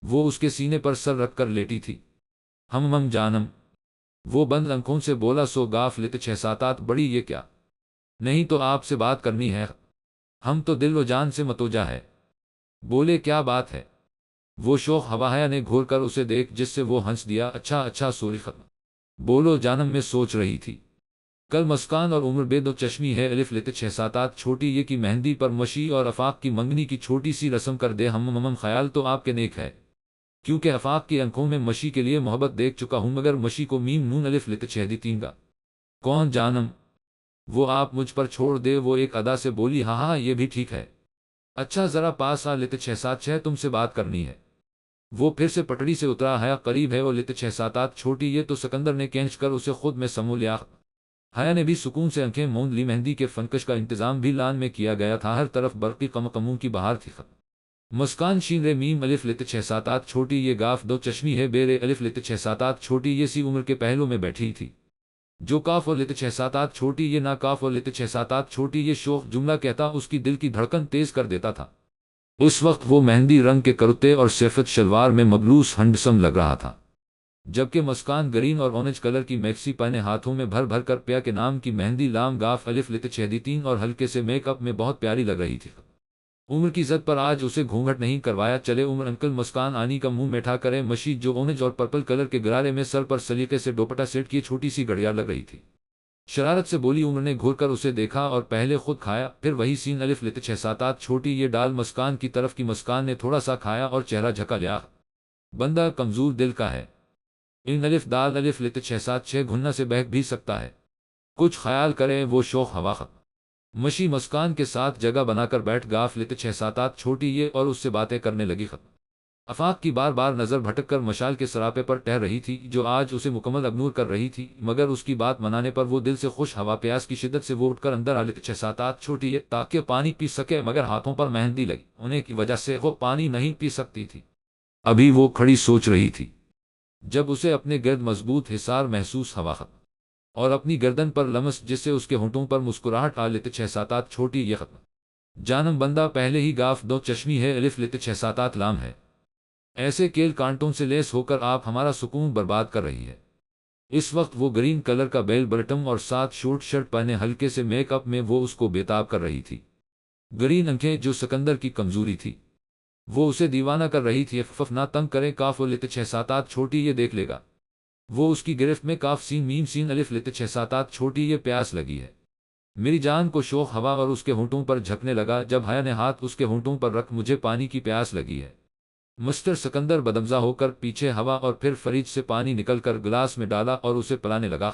وہ اس کے سینے پر سر رکھ کر لیٹی تھی۔ ہم جانم، وہ بند آنکھوں سے بولا، سو گاف لیتے 6-7 8 بڑی یہ کیا؟ نہیں تو آپ سے بات کرنی ہے، ہم تو دل و جان سے متوجہ ہے۔ بولے کیا بات ہے؟ وہ شوق ہوا حیا نے گھور کر اسے دیکھ جس سے وہ ہنس دیا۔ اچھا اچھا سوری ختم، بولو جانم، میں سوچ رہی تھی کل مسکان اور عمر بے دو چشمی ہے الف لیتے 6-7 8 چھوٹی یہ کی مہندی پر مشی اور آفاق کی منگنی کی چھوٹی سی رسم کر دے۔ ہم خیال تو آپ کے نیک ہے، کیونکہ آفاق کی آنکھوں میں مشی کے لیے محبت دیکھ چکا ہوں، مگر مشی کو میم نون الف لیتے 6-3 کا کون جانم؟ وہ آپ مجھ پر چھوڑ دے۔ وہ ایک ادا سے بولی، ہاں ہاں یہ بھی ٹھیک ہے۔ اچھا ذرا پاس آ لیتے 6-7 6 تم سے بات کرنی ہے۔ وہ پھر سے پٹڑی سے اترا۔ حیا قریب ہے وہ لیتے 6-7 8 چھوٹی یہ تو سکندر نے کھینچ کر اسے خود میں سمو لیا۔ حیا نے بھی سکون سے آنکھیں موند لی۔ مہندی کے فنکش کا انتظام بھی لان میں کیا گیا تھا، ہر طرف برقی قمقموں کی بہار تھی۔ مسکان شین رے میم الف لیتے 6-7 8 چھوٹی یہ گاف دو چشمی ہے بے رے الف لیتے 6-7 8 چھوٹی یہ سی عمر کے پہلو میں بیٹھی تھی جو کاف اور لیتے 6-7 8 چھوٹی یہ نا کاف اور لیتے 6-7 8 چھوٹی یہ شوخ جملہ کہتا اس کی دل کی دھڑکن تیز کر دیتا تھا۔ اس وقت وہ مہندی رنگ کے کرتے اور سفید شلوار میں مبلوس ہنڈسم لگ رہا تھا، جبکہ مسکان گرین اور اورنج کلر کی میکسی پہنے ہاتھوں میں بھر بھر کر پیا کے نام کی مہندی لام گاف الف لیتے 6-3 اور ہلکے سے میک اپ میں بہت پیاری لگ رہی تھی۔ عمر کی ضد پر آج اسے گھونگھٹ نہیں کروایا۔ چلے عمر انکل، مسکان آنی کا منہ میٹھا کرے۔ مشی جو اورنج اور پرپل کلر کے گرارے میں سر پر سلیقے سے دوپٹہ سیٹ کیے چھوٹی سی گھڑیاں لگ رہی تھی، شرارت سے بولی۔ عمر نے گھور کر اسے دیکھا اور پہلے خود کھایا پھر وہی سین الف لیتے 6-7 8 چھوٹی یہ ڈال مسکان کی طرف کی۔ مسکان نے تھوڑا سا کھایا اور چہرہ جھکا لیا۔ بندہ کمزور دل کا ہے، ان الف دال الف لیتے 6-7 6 گھننا سے بہک بھی سکتا ہے، کچھ خیال کریں۔ وہ شوق ہوا ختم۔ مشی مسکان کے ساتھ جگہ بنا کر بیٹھ گاف لیتے 6-7 8 چھوٹی یہ اور اس سے باتیں کرنے لگی۔ ختم آفاق کی بار بار نظر بھٹک کر مشال کے سراپے پر ٹہر رہی تھی جو آج اسے مکمل اگنور کر رہی تھی، مگر اس کی بات منانے پر وہ دل سے خوش ہوا۔ پیاس کی شدت سے وہ اٹھ کر اندر آ 6-7 چھوٹی ہے تاکہ پانی پی سکے، مگر ہاتھوں پر مہندی لگی ہونے کی وجہ سے وہ پانی نہیں پی سکتی تھی۔ ابھی وہ کھڑی سوچ رہی تھی جب اسے اپنے گرد مضبوط حصار محسوس ہوا ختم اور اپنی گردن پر لمس جس سے اس کے ہونٹوں پر مسکراہٹ آ 6-7 چھوٹی یہ ختم جانم بندہ پہلے ہی گاف دو چشمی ہے الف 6-7 لام ہے، ایسے کیل کانٹوں سے لیس ہو کر آپ ہمارا سکون برباد کر رہی ہے۔ اس وقت وہ گرین کلر کا بیل بٹم اور ساتھ شورٹ شرٹ پہنے ہلکے سے میک اپ میں وہ اس کو بےتاب کر رہی تھی۔ گرین آنکھیں جو سکندر کی کمزوری تھی وہ اسے دیوانہ کر رہی تھی۔ فف نہ تنگ کرے کاف و 6-7 چھوٹی یہ دیکھ لے گا، وہ اس کی گرفت میں کاف سین میم سین الف 6-7 چھوٹی یہ پیاس لگی ہے میری جان کو شوق ہوا اور اس کے ہونٹوں پر جھکنے لگا جب حیا نے ہاتھ اس کے ہونٹوں پر رکھ مجھے پانی کی پیاس لگی ہے۔ مسٹر سکندر بدمزہ ہو کر پیچھے ہوا اور پھر فریج سے پانی نکل کر گلاس میں ڈالا اور اسے پلانے لگا،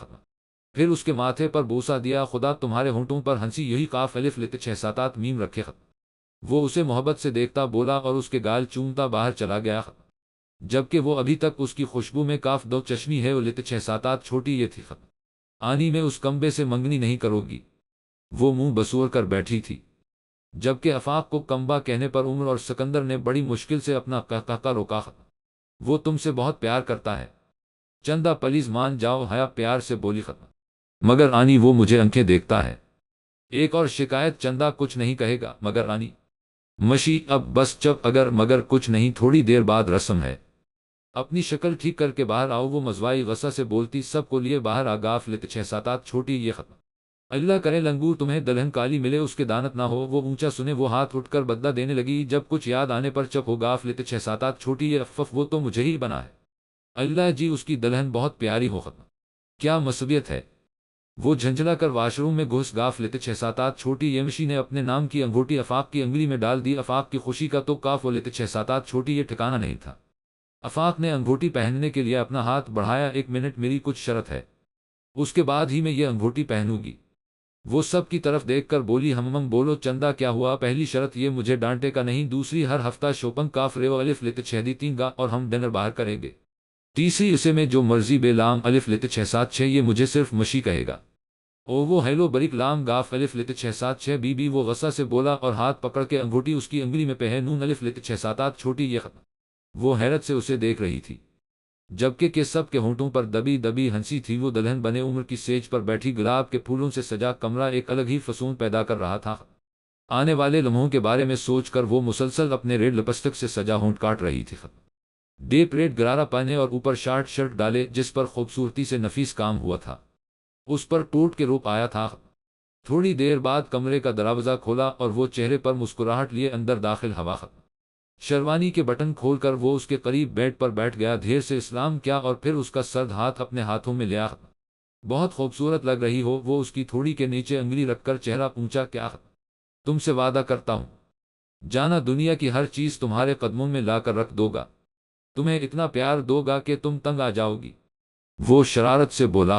پھر اس کے ماتھے پر بوسہ دیا۔ خدا تمہارے ہونٹوں پر ہنسی یہی کاف الف 6-7 میم رکھے ختم، وہ اسے محبت سے دیکھتا بولا اور اس کے گال چومتا باہر چلا گیا ختم، جبکہ وہ ابھی تک اس کی خوشبو میں کاف دو چشمی ہے 6-7 چھوٹی یہ تھی ختم۔ آنی میں اس کمبے سے منگنی نہیں کرو گی، وہ منہ بسور کر بیٹھی تھی، جبکہ آفاق کو کمبا کہنے پر عمر اور سکندر نے بڑی مشکل سے اپنا قہقہ روکا۔ ختم، وہ تم سے بہت پیار کرتا ہے چندا، پلیز مان جاؤ، حیا پیار سے بولی ختم، مگر آنی وہ مجھے آنکھیں دیکھتا ہے۔ ایک اور شکایت، چندا کچھ نہیں کہے گا مگر آنی مشی اب بس چپ، اگر مگر کچھ نہیں، تھوڑی دیر بعد رسم ہے، اپنی شکل ٹھیک کر کے باہر آؤ، وہ مزوائی غصہ سے بولتی۔ سب کو لیے باہر آگاف 6-7 چھوٹی یہ ختم، اللہ کرے لنگور تمہیں دلہن کالی ملے اس کے دانت نہ ہو، وہ اونچا سنے، وہ ہاتھ اٹھ کر بدلہ دینے لگی جب کچھ یاد آنے پر چپ ہو گاف 6-7 چھوٹی یہ افف، وہ تو مجھے ہی بنا ہے، اللہ جی اس کی دلہن بہت پیاری ہو ختم، کیا مصیبت ہے۔ وہ جھنجھلا کر واش روم میں گھس گاف 6-7 چھوٹی یہ مشی نے اپنے نام کی انگوٹی آفاق کی انگلی میں ڈال دی۔ آفاق کی خوشی کا تو کاف 6-7 چھوٹی یہ ٹھکانہ نہیں تھا۔ آفاق نے انگوٹی پہننے کے لیے اپنا ہاتھ بڑھایا، 1 منٹ میری کچھ شرط ہے، اس کے بعد ہی میں یہ انگوٹی پہنوں گی۔ وہ سب کی طرف دیکھ کر بولی، ہم بولو چندا کیا ہوا؟ پہلی شرط یہ مجھے ڈانٹے کا نہیں، دوسری ہر ہفتہ شوپنگ کاف ریو الف 6 گا اور ہم ڈنر باہر کریں گے، تیسری اسے میں جو مرضی بے لام الف 6-7 یہ مجھے صرف مشی کہے گا، او وہ ہیلو بریک لام گاف الف 6-7 بی وہ غصہ سے بولا اور ہاتھ پکڑ کے انگوٹی اس کی انگلی میں پہنے نون الف 6-7 چھوٹی یہ ختم، وہ حیرت سے اسے دیکھ رہی تھی جبکہ کہ سب کے ہونٹوں پر دبی دبی ہنسی تھی۔ وہ دلہن بنے عمر کی سیج پر بیٹھی گلاب کے پھولوں سے سجا کمرہ ایک الگ ہی فسون پیدا کر رہا تھا۔ آنے والے لمحوں کے بارے میں سوچ کر وہ مسلسل اپنے ریڈ لپسٹک سے سجا ہونٹ کاٹ رہی تھی۔ ڈیپ ریڈ گرارا پہنے اور اوپر شارٹ شرٹ ڈالے جس پر خوبصورتی سے نفیس کام ہوا تھا، اس پر ٹوٹ کے روپ آیا تھا۔ تھوڑی دیر بعد کمرے کا دروازہ کھولا اور وہ چہرے پر مسکراہٹ لیے اندر داخل ہوا۔ شیروانی کے بٹن کھول کر وہ اس کے قریب بیڈ پر بیٹھ گیا، دھیر سے اسلام کیا اور پھر اس کا سرد ہاتھ اپنے ہاتھوں میں لیا۔ بہت خوبصورت لگ رہی ہو، وہ اس کی تھوڑی کے نیچے انگلی رکھ کر چہرہ پونچھا، کیا تم سے وعدہ کرتا ہوں جانا دنیا کی ہر چیز تمہارے قدموں میں لا کر رکھ دو گا، تمہیں اتنا پیار دو گا کہ تم تنگ آ جاؤ گی، وہ شرارت سے بولا۔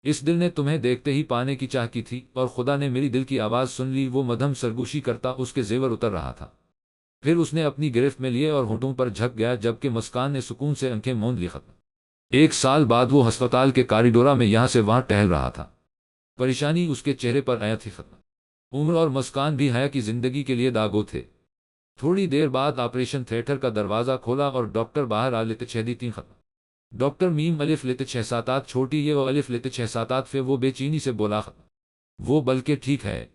اس دل نے تمہیں دیکھتے ہی پانے کی چاہ کی تھی اور خدا نے میری دل کی آواز سن لی، وہ مدھم سرگوشی کرتا اس کے زیور اتر رہا تھا، پھر اس نے اپنی گرفت میں لیے اور ہونٹوں پر جھک گیا جبکہ مسکان نے سکون سے آنکھیں موند لی۔ ختم، 1 سال بعد وہ ہسپتال کے کاریڈورا میں یہاں سے وہاں ٹہل رہا تھا، پریشانی اس کے چہرے پر آیا تھی۔ ختم، عمر اور مسکان بھی حیا کی زندگی کے لیے داغو تھے۔ تھوڑی دیر بعد آپریشن تھیٹر کا دروازہ کھولا اور ڈاکٹر باہر آ 6-3 ختم، ڈاکٹر میم الف 6-7 چھوٹی یہ الف 6-7 فے، وہ بے چینی سے بولا۔ ختم، وہ بلکہ ٹھیک ہے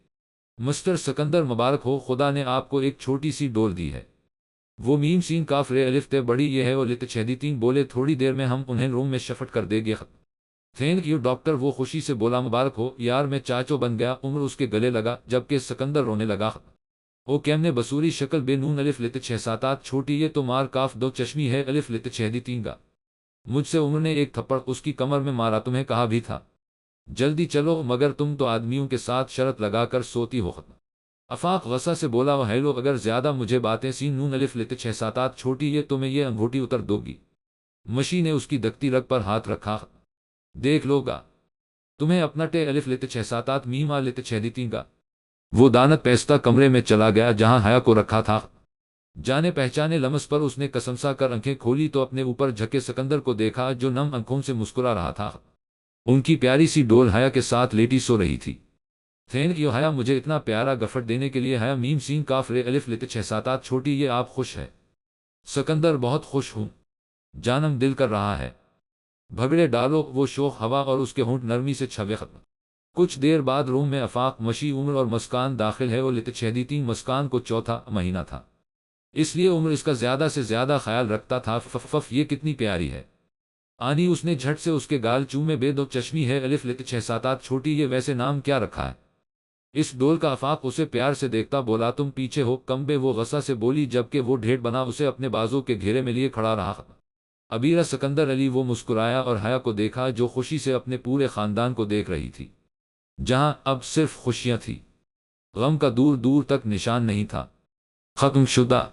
مسٹر سکندر، مبارک ہو، خدا نے آپ کو ایک چھوٹی سی ڈول دی ہے، وہ میم سین کاف رے الف تے بڑی یہ ہے اور 6-3 بولے، تھوڑی دیر میں ہم انہیں روم میں شفٹ کر دے گے۔ ختم، تھینک یو ڈاکٹر، وہ خوشی سے بولا، مبارک ہو یار، میں چاچو بن گیا۔ عمر اس کے گلے لگا جبکہ سکندر رونے لگا۔ او کیم نے بصوری شکل بے نون الف 6-7 چھوٹی یہ تو مار کاف دو چشمی ہے الف 6-3 گا، مجھ سے عمر نے ایک تھپڑ اس کی کمر میں مارا، تمہیں کہا بھی تھا جلدی چلو، مگر تم تو آدمیوں کے ساتھ شرط لگا کر سوتی ہو۔ ختم، آفاق غصہ سے بولا، وہ ہیلو اگر زیادہ مجھے باتیں سین نون الف 6-7 چھوٹی یہ تو میں یہ انگوٹی اتر دو گی، مشی نے اس کی دکتی رگ پر ہاتھ رکھا، دیکھ لو گا تمہیں اپنا ٹے الف 6-7 میم آ 6-3 گا، وہ دانت پیستا کمرے میں چلا گیا جہاں حیا کو رکھا تھا۔ جانے پہچانے لمس پر اس نے قسمسا کر آنکھیں کھولی تو اپنے اوپر جھکے سکندر کو دیکھا جو نم آنکھوں سے مسکرا رہا تھا۔ ان کی پیاری سی ڈول حیا کے ساتھ لیٹی سو رہی تھی۔ تھینک یو حیا، مجھے اتنا پیارا گفٹ دینے کے لیے۔ حیا میم سین کاف رے الف لت 6 7 چھوٹی، یہ آپ خوش ہے؟ سکندر بہت خوش ہوں جانم، دل کر رہا ہے بھگڑے ڈالو۔ وہ شوخ ہوا اور اس کے ہونٹ نرمی سے چھوے ختم۔ کچھ دیر بعد روم میں آفاق، مشی، عمر اور مسکان داخل ہے۔ وہ لت 6 مسکان کو چوتھا مہینہ تھا، اس لیے عمر اس کا زیادہ سے زیادہ خیال رکھتا تھا۔ فف یہ کتنی پیاری ہے آنی، اس نے جھٹ سے اس کے گال چومے۔ بے دو چشمی ہے الف لت 6 7 چھوٹی، یہ ویسے نام کیا رکھا ہے اس ڈول کا؟ آفاق اسے پیار سے دیکھتا بولا تم پیچھے ہو کمبے، وہ غصہ سے بولی جبکہ وہ ڈھیڑ بنا اسے اپنے بازو کے گھیرے میں لیے کھڑا رہا۔ ابیرہ سکندر علی، وہ مسکرایا اور حیا کو دیکھا جو خوشی سے اپنے پورے خاندان کو دیکھ رہی تھی، جہاں اب صرف خوشیاں تھی، غم کا دور دور تک نشان نہیں تھا۔ ختم شدہ۔